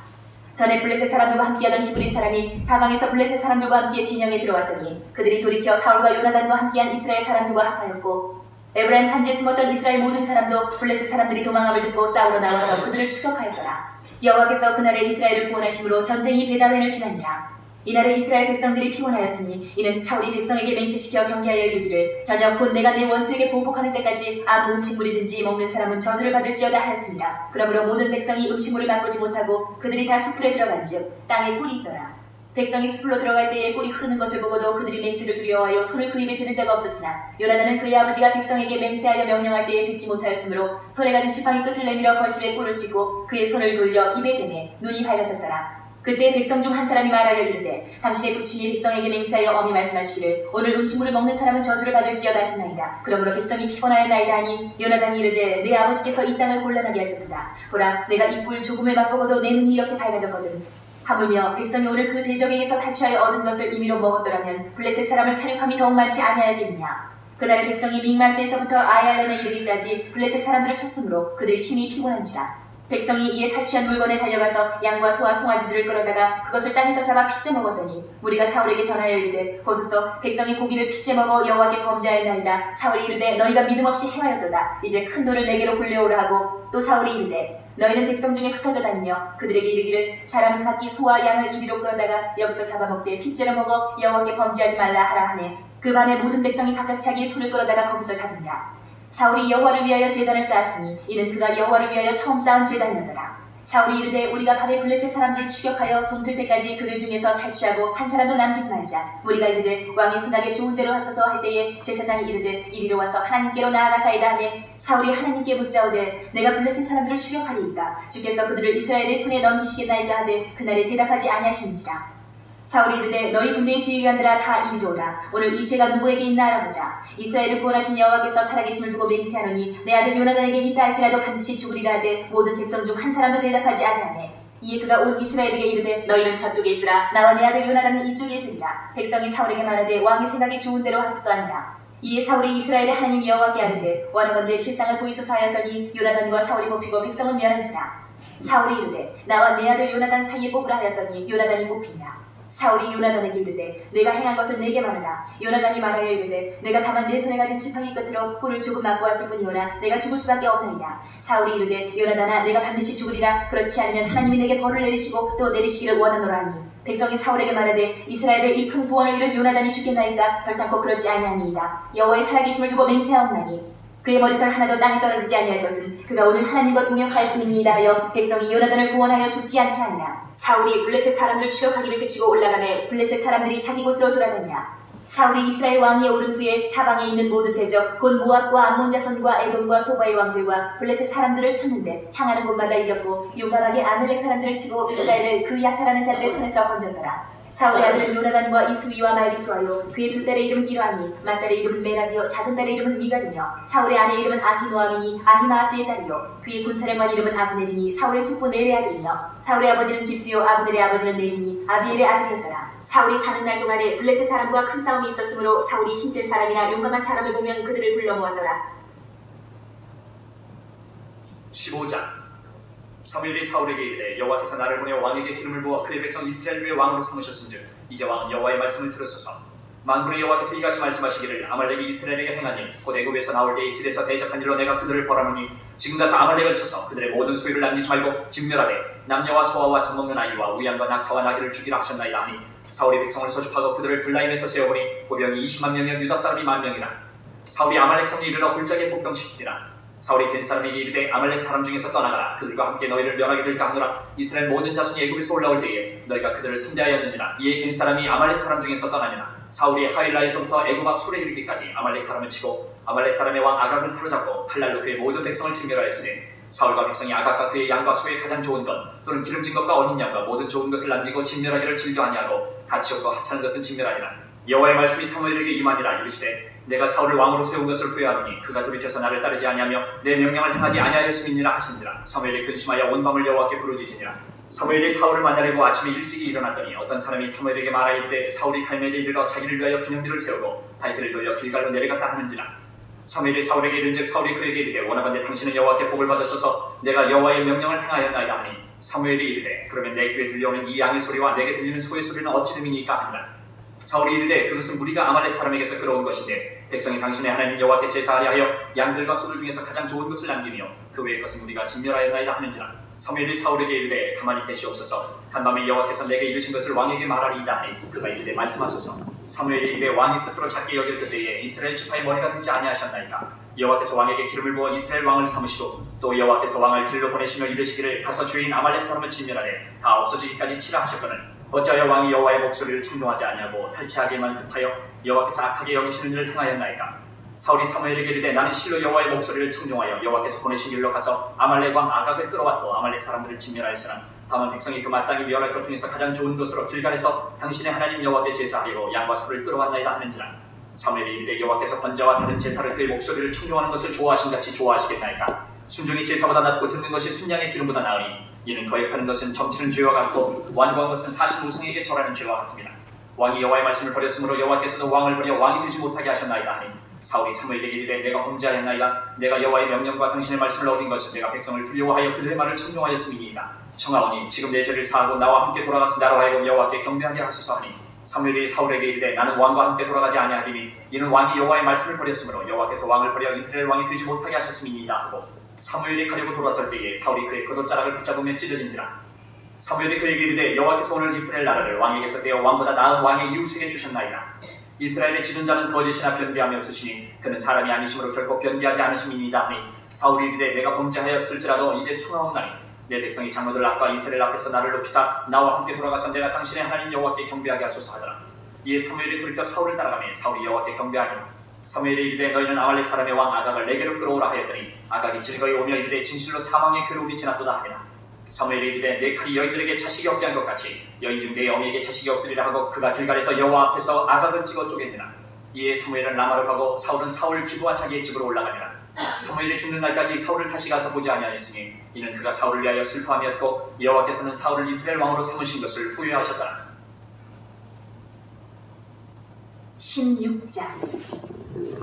전에 블레셋 사람들과 함께하던 히브리 사람이 사방에서 블레셋 사람들과 함께 진영에 들어왔더니 그들이 돌이켜 사울과 요나단과 함께한 이스라엘 사람들과 합하였고 에브라임 산지에 숨었던 이스라엘 모든 사람도 블레셋 사람들이 도망함을 듣고 싸우러 나와서 그들을 추격하였더라. 여호와께서 그날에 이스라엘을 구원하심으로 전쟁이 베다웬을 지나니라. 이날에 이스라엘 백성들이 피곤하였으니 이는 사울이 백성에게 맹세시켜 경계하여 이르기를 저녁 곧 내가 내 원수에게 보복하는 때까지 아무 음식물이든지 먹는 사람은 저주를 받을지어다 하였습니다. 그러므로 모든 백성이 음식물을 맛보지 못하고 그들이 다 수풀에 들어간즉 땅에 꿀이 있더라. 백성이 수풀로 들어갈 때에 꿀이 흐르는 것을 보고도 그들이 맹세를 두려워하여 손을 그 입에 드는 자가 없었으나 요나단은 그의 아버지가 백성에게 맹세하여 명령할 때에 듣지 못하였으므로 손에 가진 지팡이 끝을 내밀어 벌집에 꿀을 찌고 그의 손을 돌려 입에 대매 눈이 밝아졌더라. 그때 백성 중 한 사람이 말하여 이르되 당신의 부친이 백성에게 맹세하여 엄히 말씀하시기를 오늘 음식물을 먹는 사람은 저주를 받을지어다 하셨나이다. 그러므로 백성이 피곤하였나이다 하니 요나단이 이르되 내 아버지께서 이 땅을 곤란하게 하셨도다. 보라 내가 이 꿀 조금을 맛보고도 내 눈이 이렇게 밝아졌거든. 하물며 백성이 오늘 그 대적에게서 탈취하여 얻은 것을 임의로 먹었더라면 블레셋 사람을 사륙함이 더욱 많지 아니하였겠느냐. 그날의 백성이 믹마스에서부터 아얄론에 이르기까지 블레셋 사람들을 쳤으므로 그들이 심히 피곤한지라. 백성이 이에 탈취한 물건에 달려가서 양과 소와 송아지들을 끌어다가 그것을 땅에서 잡아 핏째 먹었더니 무리가 사울에게 전하여 이르되 보소서 백성이 고기를 핏째 먹어 여호와께 범죄하였나이다. 사울이 이르되 너희가 믿음 없이 행하였도다. 이제 큰 돌을 내게로 굴려오라 하고 또 사울이 이르되 너희는 백성 중에 흩어져 다니며 그들에게 이르기를 사람은 각기 소와 양을 이리로 끌어다가 여기서 잡아먹되 핏째로 먹어 여호와께 범죄하지 말라 하라 하네. 그 밤에 모든 백성이 각각 자기의 소를 끌어다가 거기서 잡으니라. 사울이 여호와를 위하여 제단을 쌓았으니 이는 그가 여호와를 위하여 처음 쌓은 제단이었더라. 사울이 이르되 우리가 밤에 블레셋 사람들을 추격하여 동틀 때까지 그들 중에서 탈취하고 한 사람도 남기지 말자. 우리가 이르되 왕의 생각에 좋은 대로 하소서 할 때에 제사장이 이르되 이리로 와서 하나님께로 나아가사이다 하매 사울이 하나님께 묻자오되 내가 블레셋 사람들을 추격하리이까 주께서 그들을 이스라엘의 손에 넘기시겠나이다 하되 그날에 대답하지 아니하시는지라. 사울이 이르되 너희 군대의 지휘관들아 다 이리로 오라. 오늘 이 죄가 누구에게 있나 알아보자. 이스라엘을 구원하신 여호와께서 살아계심을 두고 맹세하노니 내 아들 요나단에게 있다 할지라도 반드시 죽으리라 하되 모든 백성 중 한 사람도 대답하지 아니하네. 이에 그가 온 이스라엘에게 이르되 너희는 저쪽에 있으라. 나와 내 아들 요나단은 이쪽에 있으리라. 백성이 사울에게 말하되 왕의 생각이 좋은 대로 하소서 하니라. 이에 사울이 이스라엘의 하나님 여호와께 아뢰되 원하건대 실상을 보이소서 하였더니 요나단과 사울이 뽑히고 백성은 멸한지라. 사울이 이르되 나와 내 아들 요나단 사이에 뽑으라 하였더니 요나단이 뽑히니라. 사울이 요나단에게 이르되 내가 행한 것을 내게 말하라. 요나단이 말하여 이르되 내가 다만 내 손에 가진 지팡이 끝으로 꿀을 조금 맛보았을 뿐이오나 내가 죽을 수밖에 없나이다. 사울이 이르되 요나단아 내가 반드시 죽으리라. 그렇지 않으면 하나님이 내게 벌을 내리시고 또 내리시기를 원하노라 하니 백성이 사울에게 말하되 이스라엘의 이 큰 구원을 이룬 요나단이 죽겠나이까 결단코 그렇지 아니하니이다. 여호와의 살아계심을 두고 맹세하옵나니 그의 머리털 하나도 땅에 떨어지지 아니할 것은 그가 오늘 하나님과 동역하였음이니이다 하여 백성이 요나단을 구원하여 죽지 않게 하니라. 사울이 블레셋 사람들 추격하기를 그치고 올라가매 블레셋 사람들이 자기 곳으로 돌아가니라. 사울이 이스라엘 왕위에 오른 후에 사방에 있는 모든 대적 곧 모압과 암몬 자손과 에돔과 소바의 왕들과 블레셋 사람들을 쳤는데 향하는 곳마다 이겼고 용감하게 아멜렉 사람들을 치고 이스라엘을 그 약탈하는 자들의 손에서 건졌더라. 사울의 아들은 요나단과 이스위와 말기수하여 그의 두 딸의 이름은 이로하니 맏딸의 이름은 메라디요 작은 딸의 이름은 미갈이며 사울의 아내 이름은 아히노아미니 아히마아스의 딸이요 그의 군사령관 이름은 아브넬이니 사울의 숙부 넬의 아들이며 사울의 아버지는 기스요 아브넬의 아버지는 네리니 아비엘의 아들이었더라. 사울이 사는 날 동안에 블레셋 사람과 큰 싸움이 있었으므로 사울이 힘센 사람이나 용감한 사람을 보면 그들을 불러 모았더라. 15장 사무엘이 사울에게 이르되 여호와께서 나를 보내 왕에게 기름을 부어 그의 백성 이스라엘 위에 왕으로 삼으셨은즉 이제 왕은 여호와의 말씀을 들으소서. 만군의 여호와께서 이같이 말씀하시기를 아말렉이 이스라엘에게 행한 일 곧 애굽에서 나올 때의 길에서 대적한 일로 내가 그들을 벌하노니 지금 가서 아말렉을 쳐서 그들의 모든 소유를 남기지 말고 진멸하되 남녀와 소아와 젖먹는 아이와 우양과 낙타와 나귀를 죽이라 하셨나이다 하니 사울이 백성을 소집하고 그들을 블라임에서 세어보니 보병이 20만 명이요 유다 사람이 10,000명이라. 사울이 아말렉 성에 이르러 골짜기에 복병시키니라. 사울이 겐 사람에게 이르되 아말렉 사람 중에서 떠나가라. 그들과 함께 너희를 멸하게 될까 하노라. 이스라엘 모든 자손이 애굽에서 올라올 때에 너희가 그들을 상대하였느니라. 이에 겐 사람이 아말렉 사람 중에서 떠나니라. 사울이 하일라에서부터 애굽 앞 술에 이르기까지 아말렉 사람을 치고 아말렉 사람의 왕 아각을 사로잡고 칼날로 그의 모든 백성을 진멸하였으니 사울과 백성이 아각과 그의 양과 소의 가장 좋은 것 또는 기름진 것과 어린 양과 모든 좋은 것을 남기고 진멸하기를 즐겨 아니하고 같이 없고 합치는 것은 진멸하니라. 여호와의 말씀이 사무엘에게 임하니라. 이르시되 내가 사울을 왕으로 세운 것을 후회하노니 그가 돌이켜서 나를 따르지 아니하며 내 명령을 행하지 아니하였음이니라 하신지라. 사무엘이 근심하여 온 밤을 여호와께 부르짖으니라. 사무엘이 사울을 만나려고 아침에 일찍이 일어났더니 어떤 사람이 사무엘에게 말하이르되 사울이 갈멜에 이르러 자기를 위하여 기념비를 세우고 발길을 돌려 길갈로 내려갔다 하는지라. 사무엘이 사울에게 이른즉 사울이 그에게 이르되 원하건대 당신은 여호와께 복을 받으소서. 내가 여호와의 명령을 행하였나이다 하니 사무엘이 이르되 그러면 내 귀에 들려오는 이 양의 소리와 내게 들리는 소의 소리는 어찌 됨이니까 하니라. 사울이 이르되 그것은 무리가 아말렉 사람에게서 끌어온 것인데 백성이 당신의 하나님 여호와께 제사하려 하여 양들과 소들 중에서 가장 좋은 것을 남기며 그 외의 것은 우리가 진멸하였나이다 하는지라. 사무엘이 사울에게 이르되 가만히 계시옵소서. 간밤에 여호와께서 내게 이르신 것을 왕에게 말하리이다 하니 그가 이르되 말씀하소서. 사무엘이 이르되 왕이 스스로 작게 여길 그때에 이스라엘 지파의 머리가 되지 아니하셨나이까. 여호와께서 왕에게 기름을 부어 이스라엘 왕을 삼으시고 또 여호와께서 왕을 길로 보내시며 이르시기를 가서 주인 아말렉 사람을 진멸하되 다 없어지기까지 치라 하셨거늘 어찌하여 왕이 여호와의 목소리를 충동하지 아니하고 탈취하기만 급하여 여호와께서 악하게 여기시는 일을 행하였나이까. 사울이 사무엘에게 이르되 나는 실로 여호와의 목소리를 충동하여 여호와께서 보내신 길로 가서 아말렉 왕 아각을 끌어왔고 아말렉 사람들을 진멸하였으나 다만 백성이 그 마땅히 멸할 것 중에서 가장 좋은 것으로 길갈에서 당신의 하나님 여호와께 제사하려고 양과 소를 끌어왔나이다 하는지라. 사무엘이 이르되 여호와께서 번제와 다른 제사를 그의 목소리를 충동하는 것을 좋아하신 같이 좋아하시겠나이까. 순종이 제사보다 낫고 듣는 것이 순양의 기름보다 나으니 이는 거역하는 것은 점치는 죄와 같고 완고한 것은 사신 우상에게 절하는 죄와 같습니다. 왕이 여호와의 말씀을 버렸으므로 여호와께서도 왕을 버려 왕이 되지 못하게 하셨나이다 하니 사울이 사무엘에게 이르되 내가 범죄하였나이다. 내가 여호와의 명령과 당신의 말씀을 어긴 것은 내가 백성을 두려워하여 그들의 말을 청종하였음이니이다. 청하오니 지금 내 죄를 사하고 나와 함께 돌아가서 나로 하여금 여호와께 경배하게 하소서 하니 사무엘이 사울에게 이르되 나는 왕과 함께 돌아가지 아니하리니 이는 왕이 여호와의 말씀을 버렸으므로 여호와께서 왕을 버려 이스라엘 왕이 되지 못하게 하셨음이니이다 하고 사무엘이 가려고 돌아설 때에 사울이 그의 겉옷자락을 붙잡으며 찢어진지라. 사무엘이 그에게 이르되 여호와께서 오늘 이스라엘 나라를 왕에게서 떼어 왕보다 나은 왕의 이웃에게 주셨나이다. 이스라엘의 지존 자는 거짓이나 변비함이 없으시니 그는 사람이 아니심으로 결코 변비하지 않으심이니이다 하니 사울이 이르되 내가 범죄하였을지라도 이제 청하옵나니 내 백성이 장로들 앞과 이스라엘 앞에서 나를 높이사 나와 함께 돌아가서 내가 당신의 하나님 여호와께 경배하게 하소서 하더라. 이에 사무엘이 돌이켜 사울을 따라가며 사울이 여호와께 경배하니라. 사무엘이 이르되 너희는 아말렉 사람의 왕 아각을 내게로 끌어오라 하였더니 아각이 즐거이 오며 이르되 진실로 사망의 괴로움이 지났도다 하니라. 사무엘이 이르되 내 칼이 여인들에게 자식이 없게 한 것 같이 여인 중 내 어미에게 자식이 없으리라 하고 그가 길갈에서 여호와 앞에서 아각을 찍어 쪼개니라. 이에 사무엘은 라마로 가고 사울은 사울 기부와 자기의 집으로 올라가니라. 사무엘이 죽는 날까지 사울을 다시 가서 보지 아니하였으니 이는 그가 사울을 위하여 슬퍼함이었고 여호와께서는 사울을 이스라엘 왕으로 삼으신 것을 후회하셨더라. 16장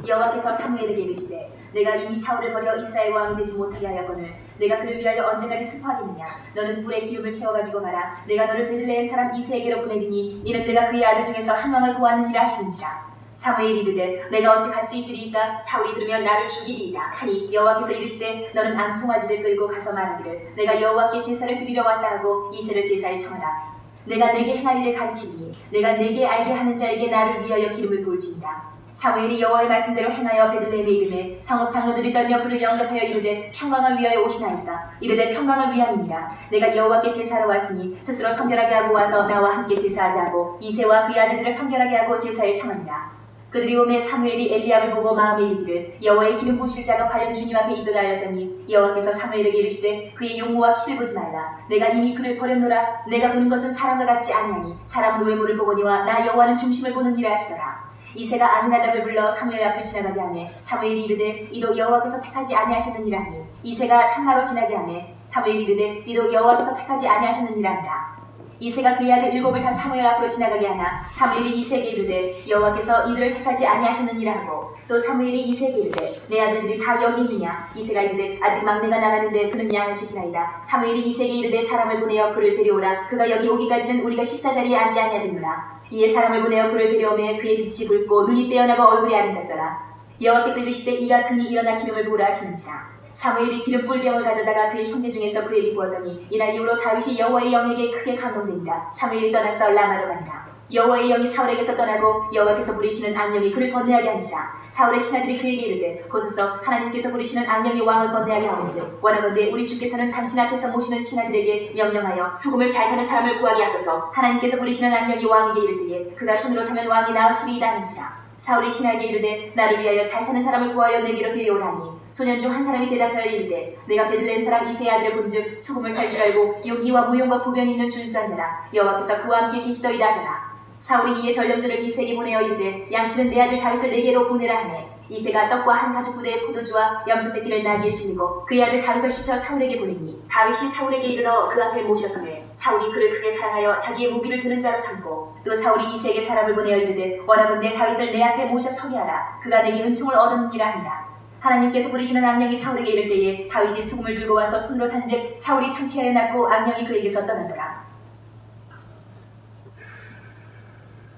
여호와께서 사무엘에게 이르시되 내가 이미 사울을 버려 이스라엘 왕이 되지 못하게 하였거늘 내가 그를 위하여 언제까지 슬퍼하겠느냐. 너는 불에 기름을 채워가지고 가라. 내가 너를 베들레헴 사람 이새에게로 보내리니 이는 내가 그의 아들 중에서 한 왕을 보았느니라 하시는지라. 사무엘이 이르되 내가 어찌 갈 수 있으리이까. 사울이 들으면 나를 죽이리이다 하니 여호와께서 이르시되 너는 암송아지를 끌고 가서 말하기를 내가 여호와께 제사를 드리러 왔다 하고 이새를 제사에 청하라. 내가 내게 행할 일을 가르치니 내가 내게 알게 하는 자에게 나를 위하여 기름을 부을지니라. 사무엘이 여호와의 말씀대로 행하여 베들레헴에 이르매 성읍 장로들이 떨며 그를 영접하여 이르되 평강을 위하여 오시나이다. 이르되 평강을 위함이니라. 내가 여호와께 제사하러 왔으니 스스로 성결하게 하고 와서 나와 함께 제사하자 하고 이새와 그의 아들들을 성결하게 하고 제사에 청하니라. 그들이 오매 사무엘이 엘리압을 보고 마음에 이르기를 여호와의 기름 부으실 자가 과연 주님 앞에 있도다 하였더니 여호와께서 사무엘에게 이르시되 그의 용모와 키를 보지 말라. 내가 이미 그를 버렸노라. 내가 보는 것은 사람과 같지 아니하니 사람은 외모를 보거니와 나 여호와는 중심을 보는 일을 하시더라. 이새가 아미나답을 불러 사무엘 앞을 지나가게 하매 사무엘이 이르되 이도 여호와께서 택하지 아니하셨느니라니. 이새가 산마로 지나게 하매 사무엘이 이르되 이도 여호와께서 택하지 아니하셨느니라니라. 이새가 그의 아들 7을 다 사무엘 앞으로 지나가게 하나 사무엘이 이새에게 이르되 여호와께서 이들을 택하지 아니하셨느니라 하고 또 사무엘이 이새에게 이르되 내 아들들이 다 여기 있느냐. 이새가 이르되 아직 막내가 남았는데 그는 양을 지키나이다. 사무엘이 이새에게 이르되 사람을 보내어 그를 데려오라. 그가 여기 오기까지는 우리가 식사자리에 앉지 아니하겠노라. 이에 사람을 보내어 그를 데려오매 그의 빛이 붉고 눈이 빼어나고 얼굴이 아름답더라. 여호와께서 이르시되 이가 그니 일어나 기름을 부으라 하시는지라. 사무엘이 기름 뿔병을 가져다가 그의 형제 중에서 그에게 부었더니 이날 이후로 다윗이 여호와의 영에게 크게 감동되니라. 사무엘이 떠나서 라마로 가니라. 여호와의 영이 사울에게서 떠나고 여호와께서 부리시는 악령이 그를 번뇌하게 한지라. 사울의 신하들이 그에게 이르되 보소서 하나님께서 부리시는 악령이 왕을 번뇌하게 하온즉 원하건대 우리 주께서는 당신 앞에서 모시는 신하들에게 명령하여 수금을 잘 타는 사람을 구하게 하소서. 하나님께서 부리시는 악령이 왕에게 이를 때에 그가 손으로 타면 왕이 나으시리이다 하는지라. 사울이 신하에게 이르되 나를 위하여 잘 타는 사람을 구하여 내게로 데려오라니. 소년 중 한 사람이 대답하여 이르되 내가 베들레헴 사람 이새의 아들을 본즉 수금을 탈 줄 알고 용기와 무용과 부변이 있는 준수한 자라. 여호와께서 그와 함께 계시더이다 하더라. 사울이 이에 전령들을 이새에게 보내어 이르되 양치는 내 아들 다윗을 내게로 보내라 하매 이새가 떡과 한 가죽 부대의 포도주와 염소 새끼를 나귀에 실리고 그의 아들 다윗을 시켜 사울에게 보내니 다윗이 사울에게 이르러 그 앞에 모셔서매 사울이 그를 크게 사랑하여 자기의 무기를 드는 자로 삼고 또 사울이 이새에게 사람을 보내어 이르되 원하건대 다윗을 내 앞에 모셔 서게 하라. 그가 내게 은총을 얻었느니라 하니라. 하나님께서 부리시는 악령이 사울에게 이를 때에 다윗이 수금을 들고 와서 손으로 탄즉 사울이 상쾌하여 났고 악령이 그에게서 떠나더라.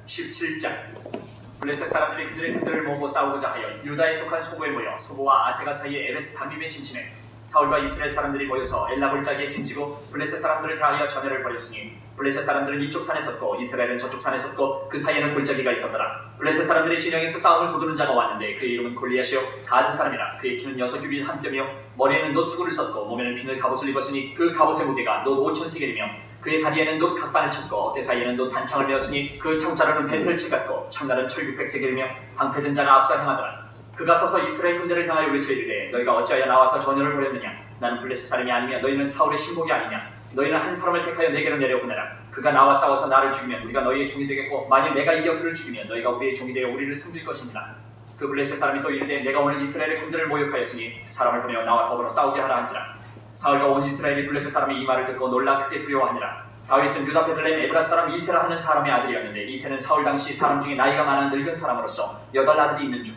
17장 블레셋 사람들이 그들의 군대를 모으고 싸우고자 하여 유다에 속한 소보에 모여 소보와 아세가 사이에 에베스 담임에 진침해 사울과 이스라엘 사람들이 모여서 엘라 골짜기에 징지고 블레셋 사람들을 대하여 전열을 벌였으니 블레셋 사람들은 이쪽 산에 섰고 이스라엘은 저쪽 산에 섰고 그 사이에는 골짜기가 있었더라. 블레셋 사람들이 진영에서 싸움을 도두는 자가 왔는데 그의 이름은 골리앗이요 가드 사람이라. 그의 키는 6규빗 한 뼘이요 머리에는 놋 투구를 썼고 몸에는 비늘 갑옷을 입었으니 그 갑옷의 무게가 놋 5,000세겔이며 그의 다리에는 놋 각반을 쳤고 어깨 사이에는 놋 단창을 메었으니 그 창자루는 벤틀치 같고 창날은 철 600세겔이며 방패 든 자가 앞서 행하더라. 그가 서서 이스라엘 군대를 향하여 외쳐 이르되 너희가 어찌하여 나와서 전열을 벌였느냐. 나는 블레셋 사람이 아니며 너희는 사울의 신복이 아니냐. 너희는 한 사람을 택하여 내게로 내려보내라. 그가 나와 싸워서 나를 죽이면 우리가 너희의 종이 되겠고 만일 내가 이겨 그를 죽이면 너희가 우리의 종이 되어 우리를 섬길 것입니다. 그 블레셋 사람이 또 이르되 내가 오늘 이스라엘의 군대를 모욕하였으니 사람을 보내어 나와 더불어 싸우게 하라 한지라. 사울과 온 이스라엘이 블레셋 사람이 이 말을 듣고 놀라 크게 두려워하니라. 다윗은 유다 베들레헴 에브라 사람 이세라 하는 사람의 아들이었는데 이세는 사울 당시 사람 중에 나이가 많은 늙은 사람으로서 8 아들이 있는 중.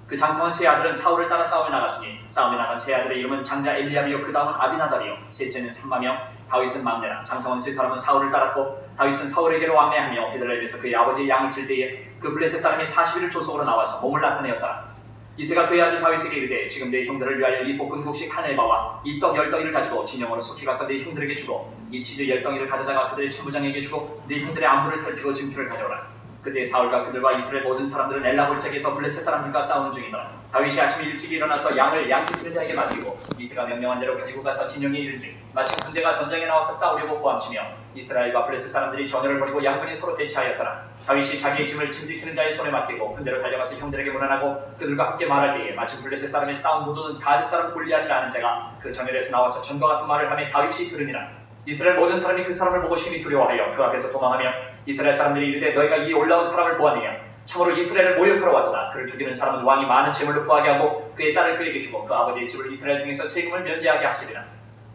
그 장성한 세 아들은 사울을 따라 싸움에 나갔으니 싸움에 나간 세 아들의 이름은 장자 엘리압이요 그 다음은 아비나답이요 셋째는 삼마며 다윗은 막내라. 장성한 세 사람은 사울을 따랐고 다윗은 사울에게로 왕래하며 베들레헴에서 그의 아버지의 양을 칠 때에 그 블레셋 사람이 40일을 조속으로 나와서 몸을 나타내었더라. 이세가 그의 아들 다윗에게 이르되 지금 내 형들을 위하여 이 볶은 곡식 한 에바와 이 떡 10덩이를 가지고 진영으로 속히 가서 내 형들에게 주고 이 치즈 10덩이를 가져다가 그들의 천부장에게 주고 내 형들의 안부를 살피고 증표를 가져오라. 그때 사울과 그들과 이스라엘 모든 사람들은 엘라 골짜기에서 블레셋 사람들과 싸우는 중이더라. 다윗이 아침에 일찍 일어나서 양을 양치키는 자에게 맡기고 이세가 명령한 대로 가지고 가서 진영에 이르지 마침 군대가 전장에 나와서 싸우려고 보암치며 이스라엘과 블레셋 사람들이 전열을 벌이고 양군이 서로 대치하였더라. 다윗이 자기의 짐을 짐지키는 자의 손에 맡기고 군대로 달려가서 형들에게 문안하고 그들과 함께 말할 때에 마침 블레셋 사람의 싸움 도두는 가드 사람 골리앗이라는 자가 그 전열에서 나와서 전과 같은 말을 하며 다윗이 들으니라. 이스라엘 모든 사람이 그 사람을 보고 심히 두려워하여 그 앞에서 도망하며 이스라엘 사람들이 이르되 너희가 이 올라온 사람을 보았느냐. 참으로 이스라엘을 모욕하러 왔도다. 그를 죽이는 사람은 왕이 많은 재물로 구하게 하고 그의 딸을 그에게 주고 그 아버지의 집을 이스라엘 중에서 세금을 면제하게 하시리라.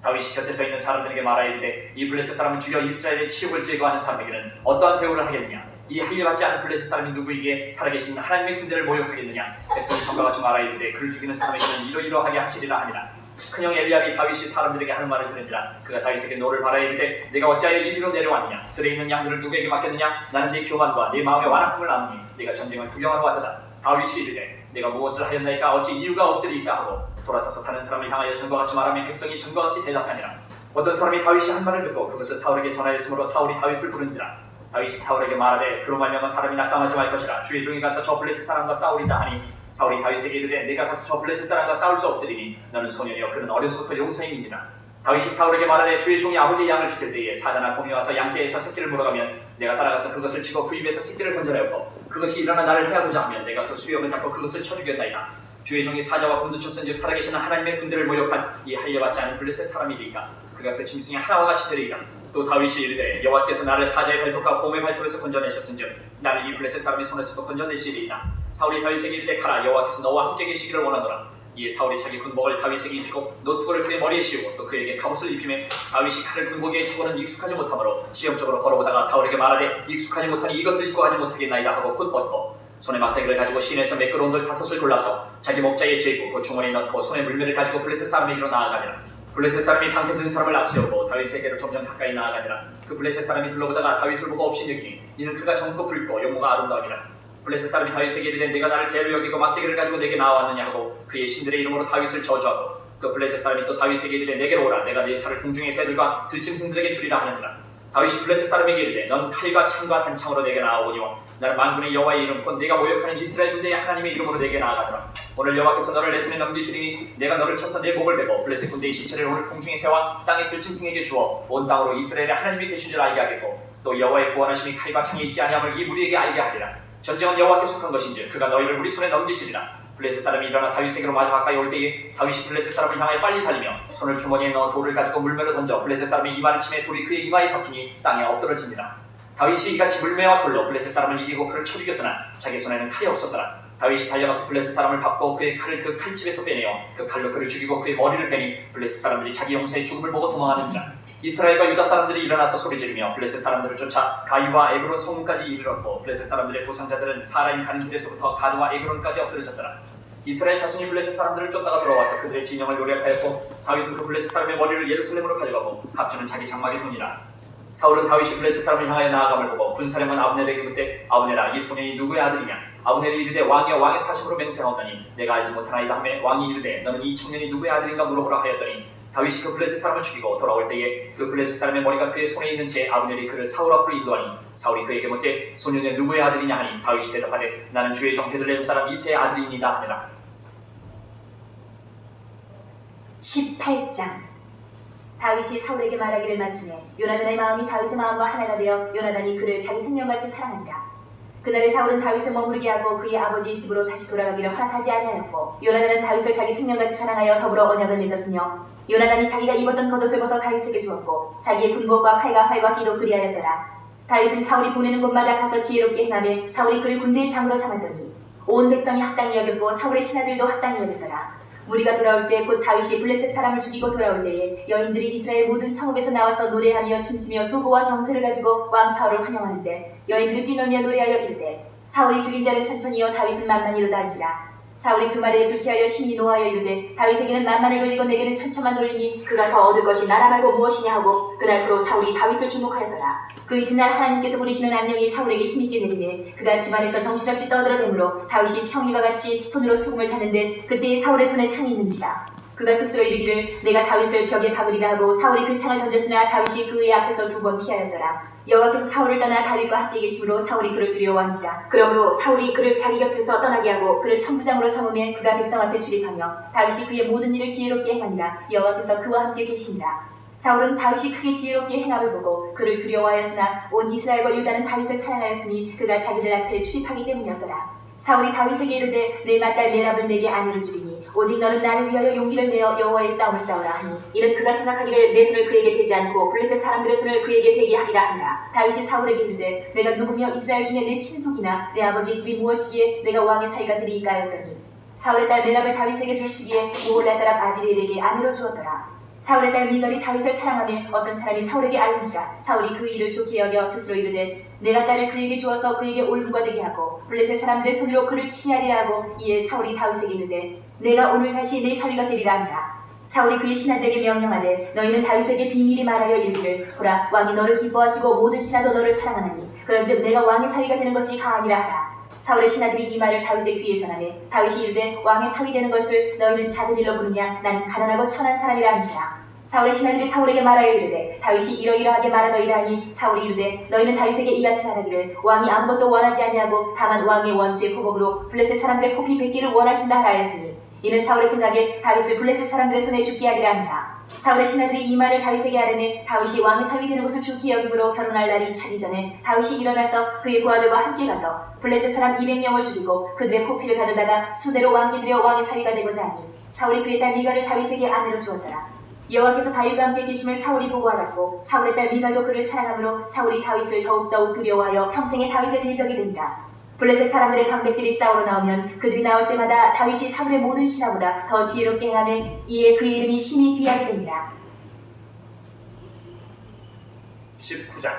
다윗이 곁에 서 있는 사람들에게 말하여 이르되 이 블레셋 사람을 죽여 이스라엘의 치욕을 제거하는 사람에게는 어떠한 대우를 하겠느냐. 이 할례받지 않은 블레셋 사람이 누구에게 살아계신 하나님의 군대를 모욕하겠느냐. 백성이 전과 같이 말하여 이르되 그를 죽이는 사람에게는 이러이러하게 하시리라 하니라. 큰형 엘리압이 다윗이 사람들에게 하는 말을 들은지라. 그가 다윗에게 노를 바라여 이르되 내가 어찌하여 이리로 내려왔느냐. 들에 있는 양들을 누구에게 맡겼느냐. 나는 네 교만과 네 마음의 완악함을 아노니 네가 전쟁을 구경하러 왔도다. 다윗이 이르되 내가 무엇을 하였나이까 어찌 이유가 없으리이까 하고 돌아서서 다른 사람을 향하여 전과 같이 말하며 백성이 전과 같이 대답하니라. 어떤 사람이 다윗이 한 말을 듣고 그것을 사울에게 전하였으므로 사울이 다윗을 부른지라. 다윗이 사울에게 말하되 그로 말미암아 사람이 낙담하지 말 것이라. 주의 종이 가서 저 블레셋 사람과 싸우리다 하니 사울이 다윗에게 이르되 내가 가서 저 블레셋 사람과 싸울 수 없으리니 너는 소년이여 그는 어려서부터 용사임이니라. 다윗이 사울에게 말하되 주의 종이 아버지의 양을 지킬 때에 사자나 곰이 와서 양떼에서 새끼를 물어가면 내가 따라가서 그것을 치고 그 입에서 새끼를 건져내었고 그것이 일어나 나를 해하고자 하면 내가 그 수염을 잡고 그것을 쳐 죽였나이다. 주의 종이 사자와 곰도 쳤은즉 살아계시는 하나님의 군대를 모욕한 이 할례받지 않은 블레셋 사람이리이까 그가 그 짐승의 하나와 같이 되리이다. 또 다윗이 이르되 여호와께서 나를 사자의 발톱과 곰의 발톱에서 건져내셨은즉 나를 이 블레셋 사람의 손에서도 건져내시리이다. 사울이 다윗에게 이르되 가라. 여호와께서 너와 함께 계시기를 원하노라. 이에 사울이 자기 군복을 다윗에게 입히고 노트구를 그의 머리에 씌우고 또 그에게 갑옷을 입히매 다윗이 칼을 군복에 차고는 익숙하지 못하므로 시험적으로 걸어보다가 사울에게 말하되 익숙하지 못하니 이것을 입고 가지 못하겠나이다 하고 곧 벗고 손에 막대기를 가지고 시내에서 매끄러운 돌 5을 골라서 자기 목자에 재고 그 주머니에 넣고 손에 물매를 가지고 블레셋 사람에게로 나아가니라. 블레셋 사람이 방패 든 사람을 앞세우고 다윗에게로 점점 가까이 나아가니라. 그 블레셋 사람이 둘러보다가 다윗을 보고 없이 여기니 이는 그가 젊고 붉고 용모가 아름다우니라. 블레셋 사람이 다윗에게 이르되 내가 나를 개로 여기고 막대기를 가지고 내게 나와왔느냐 하고 그의 신들의 이름으로 다윗을 저주하고 그 블레셋 사람이 또 다윗에게 이르되 내게로 오라. 내가 네 살을 궁중의 새들과 들짐승들에게 주리라 하는지라. 다윗이 블레셋 사람에게 이르되 넌 칼과 창과 단창으로 내게 나아오니와 나는 만군의 여호와의 이름 곧 네가 모욕하는 이스라엘 군대의 하나님의 이름으로 내게 나아가노라. 오늘 여호와께서 너를 내 손에 넘기시리니 내가 너를 쳐서 내 목을 베고 블레셋 군대의 시체를 오늘 궁중의 새와 땅의 들짐승에게 주어 온 땅으로 이스라엘의 하나님이 계신 줄 알게 하겠고 또 여호와의 구원하심이 칼과 창에 있지 아니함을 이 무리에게 알게 하리라. 전쟁은 여호와께 속한 것인지 그가 너희를 우리 손에 넘기시리라. 블레셋 사람이 일어나 다윗에게로 마주 가까이 올 때에 다윗이 블레셋 사람을 향하여 빨리 달리며 손을 주머니에 넣어 돌을 가지고 물매로 던져 블레셋 사람의 이마를 치매 돌이 그의 이마에 박히니 땅에 엎드러집니다. 다윗이 이같이 물매와 돌로 블레셋 사람을 이기고 그를 쳐 죽였으나 자기 손에는 칼이 없었더라. 다윗이 달려가서 블레셋 사람을 받고 그의 칼을 그 칼집에서 빼내어 그 칼로 그를 죽이고 그의 머리를 빼니 블레셋 사람들이 자기 용사의 죽음을 보고 도망하는지라. 이스라엘과 유다 사람들이 일어나서 소리지르며 블레셋 사람들을 쫓아 가이와 에브론 성문까지 이르렀고 블레셋 사람들의 부상자들은 사라임 가는 길에서부터 가드와 에브론까지 엎드러졌더라. 이스라엘 자손이 블레셋 사람들을 쫓다가 돌아와서 그들의 진영을 노략하였고 다윗은 그 블레셋 사람의 머리를 예루살렘으로 가져가고 갑주는 자기 장막에 둔이라. 사울은 다윗이 블레셋 사람을 향하여 나아감을 보고 군사령관 아브넬에게 묻되 아브넬아 이 소년이 누구의 아들이냐? 아브넬이 이르되 왕이여 왕의 사심으로 맹세하오더니 내가 알지 못하나이다 하매 왕이 이르되 너는 이 청년이 누구의 아들인가 물어보라 하였더니 다윗이 그 블레셋 사람을 죽이고 돌아올 때에 그 블레셋 사람의 머리가 그의 손에 있는 채 아브넬이 그를 사울 앞으로 인도하니 사울이 그에게 묻되 소년의 누구의 아들이냐 하니 다윗이 대답하되 나는 주의 종 베들레헴 사람 이새의 아들이니이다 하니라. 18장. 다윗이 사울에게 말하기를 마치매 요나단의 마음이 다윗의 마음과 하나가 되어 요나단이 그를 자기 생명같이 사랑한다. 그날에 사울은 다윗을 머무르게 하고 그의 아버지 집으로 다시 돌아가기를 허락하지 아니하였고 요나단은 다윗을 자기 생명같이 사랑하여 더불어 언약을 맺었으며 요나단이 자기가 입었던 겉옷을 벗어 다윗에게 주었고 자기의 군복과 칼과 활과 띠도 그리하였더라. 다윗은 사울이 보내는 곳마다 가서 지혜롭게 행하며 사울이 그를 군대의 장으로 삼았더니 온 백성이 합당히 여겼고 사울의 신하들도 합당히 여겼더라. 무리가 돌아올 때 곧 다윗이 블레셋 사람을 죽이고 돌아올 때에 여인들이 이스라엘 모든 성읍에서 나와서 노래하며 춤추며 소고와 경쇠를 가지고 왕 사울을 환영하는데 여인들이 뛰놀며 노래하여 이르되 사울이 죽인 자는 천천히여 다윗은 만만히로다 한지라. 사울이 그 말에 불쾌하여 심히 노하여 이르되 다윗에게는 만만을 돌리고 내게는 천천만 돌리니 그가 더 얻을 것이 나라 말고 무엇이냐 하고 그날부로 사울이 다윗을 주목하였더라. 그 이튿날 하나님께서 부리시는 안령이 사울에게 힘있게 내리매 그가 집안에서 정신없이 떠들어대므로 다윗이 평일과 같이 손으로 수금을 타는데 그때에 사울의 손에 창이 있는지라. 그가 스스로 이르기를 내가 다윗을 벽에 박으리라 하고 사울이 그 창을 던졌으나 다윗이 그의 앞에서 2번 피하였더라. 여호와께서 사울을 떠나 다윗과 함께 계심으로 사울이 그를 두려워한지라. 그러므로 사울이 그를 자기 곁에서 떠나게 하고 그를 천부장으로 삼으며 그가 백성 앞에 출입하며 다윗이 그의 모든 일을 지혜롭게 행하니라. 여호와께서 그와 함께 계시니라. 사울은 다윗이 크게 지혜롭게 행함을 보고 그를 두려워하였으나 온 이스라엘과 유다는 다윗을 사랑하였으니 그가 자기들 앞에 출입하기 때문이었더라. 사울이 다윗에게 이르되 내 맏딸 메랍을 내게 아내를 주리니 오직 너는 나를 위하여 용기를 내어 여호와의 싸움을 싸우라 하니 이는 그가 생각하기를 내 손을 그에게 대지 않고 블레셋 사람들의 손을 그에게 대게 하리라 하니라. 다윗이 사울에게 이르되 내가 누구며 이스라엘 중에 내 친속이나 내 아버지 집이 무엇이기에 내가 왕의 사위가 되리이까 하였더니 사울의 딸 메랍을 다윗에게 줄 시기에 모홀라 사람 아드리엘에게 아내로 주었더라. 사울의 딸 미갈이 다윗을 사랑하며 어떤 사람이 사울에게 알린지라. 사울이 그 일을 좋게 여겨 스스로 이르되 내가 딸을 그에게 주어서 그에게 올부가 되게 하고 블레셋 사람들의 손으로 그를 치하리라 하고 이에 사울이 다윗에게 이르되 내가 오늘 다시 내 사위가 되리라 하니라. 사울이 그의 신하들에게 명령하되 너희는 다윗에게 비밀히 말하여 이르기를 보라 왕이 너를 기뻐하시고 모든 신하도 너를 사랑하나니 그런즉 내가 왕의 사위가 되는 것이 가하니라 하라. 사울의 신하들이 이 말을 다윗의 귀에 전하매 다윗이 이르되 왕의 사위 되는 것을 너희는 작은 일로 부르냐 나는 가난하고 천한 사람이라 한지라. 사울의 신하들이 사울에게 말하여 이르되 다윗이 이러이러하게 말하더이다 하니 사울이 이르되 너희는 다윗에게 이같이 말하기를 왕이 아무것도 원하지 아니하고 다만 왕의 원수의 포복으로 블레셋 사람들의 포피 100개를 원하신다 하라 하였으니 이는 사울의 생각에 다윗을 블레셋 사람들의 손에 죽게 하리라 하니라. 사울의 신하들이 이 말을 다윗에게 하려매 다윗이 왕의 사위 되는 것을 좋게 여김으로 결혼할 날이 차기 전에 다윗이 일어나서 그의 부하들과 함께 가서 블레셋 사람 200명을 죽이고 그들의 포피를 가져다가 수대로 왕기들여 왕의 사위가 되고자 하니 사울이 그의 딸 미갈을 다윗에게 아내로 주었더라. 여호와께서 다윗과 함께 계심을 사울이 보고 알았고 사울의 딸 미갈도 그를 사랑하므로 사울이 다윗을 더욱 두려워하여 평생에 다윗의 대적이 된다. 블레셋 사람들의 방백들이 싸우러 나오면 그들이 나올 때마다 다윗이 사울의 모든 신하보다 더 지혜롭게 행하며 이에 그의 이름이 심히 귀하게 됩니다. 19장.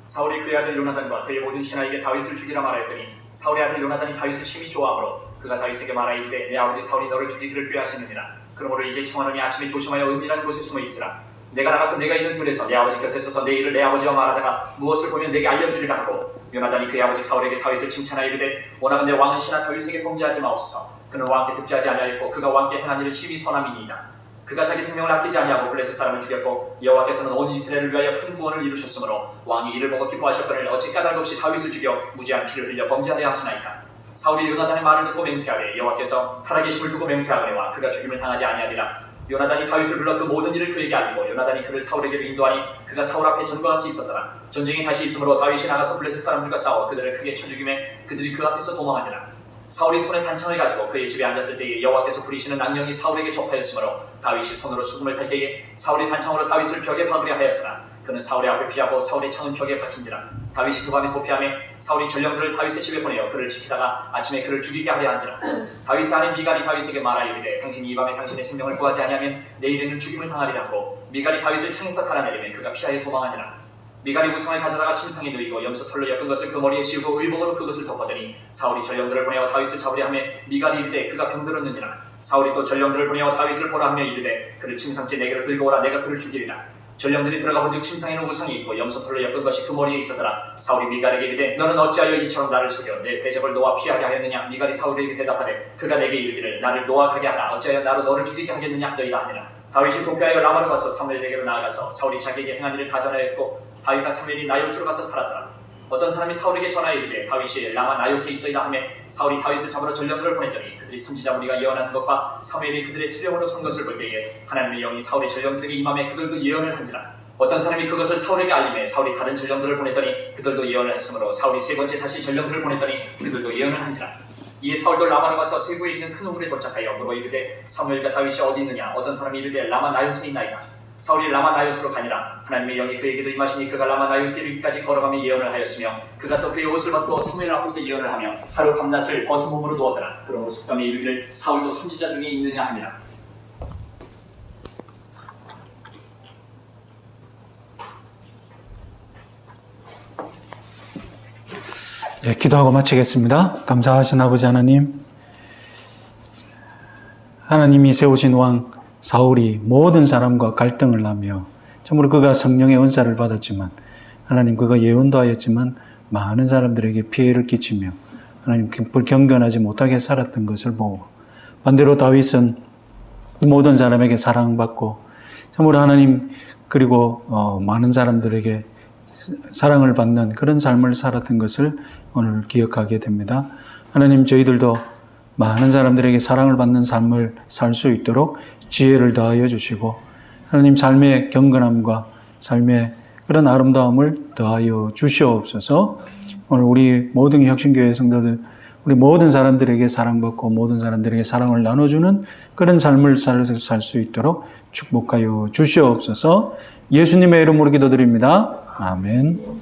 사울이 그의 아들 요나단과 그의 모든 신하에게 다윗을 죽이라 말하였더니 사울의 아들 요나단이 다윗을 심히 좋아하므로 그가 다윗에게 말하이르되 내 아버지 사울이 너를 죽이기를 꾀하시느니라. 그러므로 이제 청하노니 아침에 조심하여 은밀한 곳에 숨어 있으라. 내가 나가서 내가 있는 들에서 내 아버지 곁에 서서 내 일을 내 아버지와 말하다가 무엇을 보면 내게 알려주리라 하고 요나단이 그의 아버지 사울에게 다윗을 칭찬하여 이르되 원하건대 왕은 신하 다윗에게 범죄하지 마옵소서. 그는 왕께 득죄하지 아니하였고 그가 왕께 행한 일은 심히 선함이니이다. 그가 자기 생명을 아끼지 아니하고 블레셋 사람을 죽였고 여호와께서는 온 이스라엘을 위하여 큰 구원을 이루셨으므로 왕이 이를 보고 기뻐하셨거늘 어찌 까닭 없이 다윗을 죽여 무지한 피를 흘려 범죄하려 하시나이까. 사울이 요나단의 말을 듣고 맹세하되 여호와께서 살아계심을 두고 맹세하거니와 그가 죽임을 당하지 아니하리라. 요나단이 다윗을 불러 그 모든 일을 그에게 알리고 요나단이 그를 사울에게로 인도하니 그가 사울 앞에 전과 같이 있었더라. 전쟁이 다시 있으므로 다윗이 나가서 블레셋 사람들과 싸워 그들을 크게 쳐 죽임에 그들이 그 앞에서 도망하니라. 사울이 손에 단창을 가지고 그의 집에 앉았을 때에 여호와께서 부리시는 악령이 사울에게 접하였으므로 다윗이 손으로 수금을 탈 때에 사울이 단창으로 다윗을 벽에 박으려 하였으나 그는 사울의 앞을 피하고 사울의 창은 벽에 박힌지라. 다윗이 그 밤에 도피하며 사울이 전령들을 다윗의 집에 보내어 그를 지키다가 아침에 그를 죽이게 하려 한지라. 다윗의 아내 미갈이 다윗에게 말하여 이르되 당신이 이 밤에 당신의 생명을 구하지 아니하면 내일에는 죽임을 당하리라 하고 미갈이 다윗을 창에서 달아내리며 그가 피하여 도망하니라. 미갈이 우상을 가져다가 침상에 누이고 염소 털로 엮은 것을 그 머리에 씌우고 의복으로 그것을 덮어더니 사울이 전령들을 보내어 다윗을 잡으려 하며 미갈이 이르되 그가 병들었느니라. 사울이 또 전령들을 보내어 다윗을 보라 하며 이르되 그를 침상째 내게로 들고 오라 내가 그를 죽이리라. 전령들이 들어가 본즉 침상에는 우상이 있고 염소털로 엮은 것이 그 머리에 있었더라. 사울이 미갈에게 이르되 너는 어찌하여 이처럼 나를 속여 내 대적을 노아 피하게 하였느냐. 미갈이 사울에게 대답하되 그가 내게 이르기를 나를 노아 가게 하라. 어찌하여 나로 너를 죽이게 하겠느냐 하더이다 하니라. 다윗이 도피하여 라마로 가서 사무엘에게로 나아가서 사울이 자기에게 행한 일을 다 전하였고 다윗과 사무엘이 나요스로 가서 살았더라. 어떤 사람이 사울에게 전하여 이르되 다윗이 라마 나요스에 있더이다 하며 사울이 다윗을 잡으러 전령들을 보냈더니 그들이 선지자 무리가 예언하는 것과 사무엘이 그들의 수령으로 선 것을 볼 때에 하나님의 영이 사울의 전령들에게 임함에 그들도 예언을 한지라. 어떤 사람이 그것을 사울에게 알림해 사울이 다른 전령들을 보냈더니 그들도 예언을 했으므로 사울이 세 번째 다시 전령들을 보냈더니 그들도 예언을 한지라. 이에 사울도 라마로 가서 세부에 있는 큰 우물에 도착하여 물어 이르되 사무엘과 다윗이 어디 있느냐. 어떤 사람이 이르되 라마 나요스에 있나이다. 사울이 라마 나요스로 가니라. 하나님의 영이 그에게도 임하시니 그가 라마 나요스에 이르기까지 걸어가며 예언을 하였으며 그가 또 그의 옷을 벗고 사무엘 앞에서 예언을 하며 하루 밤낮을 벗은 몸으로 누웠더라. 그러므로 속담에 이르기를 사울도 선지자 중에 있느냐 하니라. 네, 기도하고 마치겠습니다. 감사하신 아버지 하나님, 하나님이 세우신 왕 사울이 모든 사람과 갈등을 하며 참으로 그가 성령의 은사를 받았지만 하나님 그가 예언도 하였지만 많은 사람들에게 피해를 끼치며 하나님 불경건하지 못하게 살았던 것을 보고 반대로 다윗은 모든 사람에게 사랑받고 참으로 하나님 그리고 많은 사람들에게 사랑을 받는 그런 삶을 살았던 것을 오늘 기억하게 됩니다. 하나님 저희들도 많은 사람들에게 사랑을 받는 삶을 살 수 있도록 지혜를 더하여 주시고 하나님 삶의 경건함과 삶의 그런 아름다움을 더하여 주시옵소서. 오늘 우리 모든 혁신교회 성도들 우리 모든 사람들에게 사랑받고 모든 사람들에게 사랑을 나눠주는 그런 삶을 살 수 있도록 축복하여 주시옵소서. 예수님의 이름으로 기도드립니다. 아멘.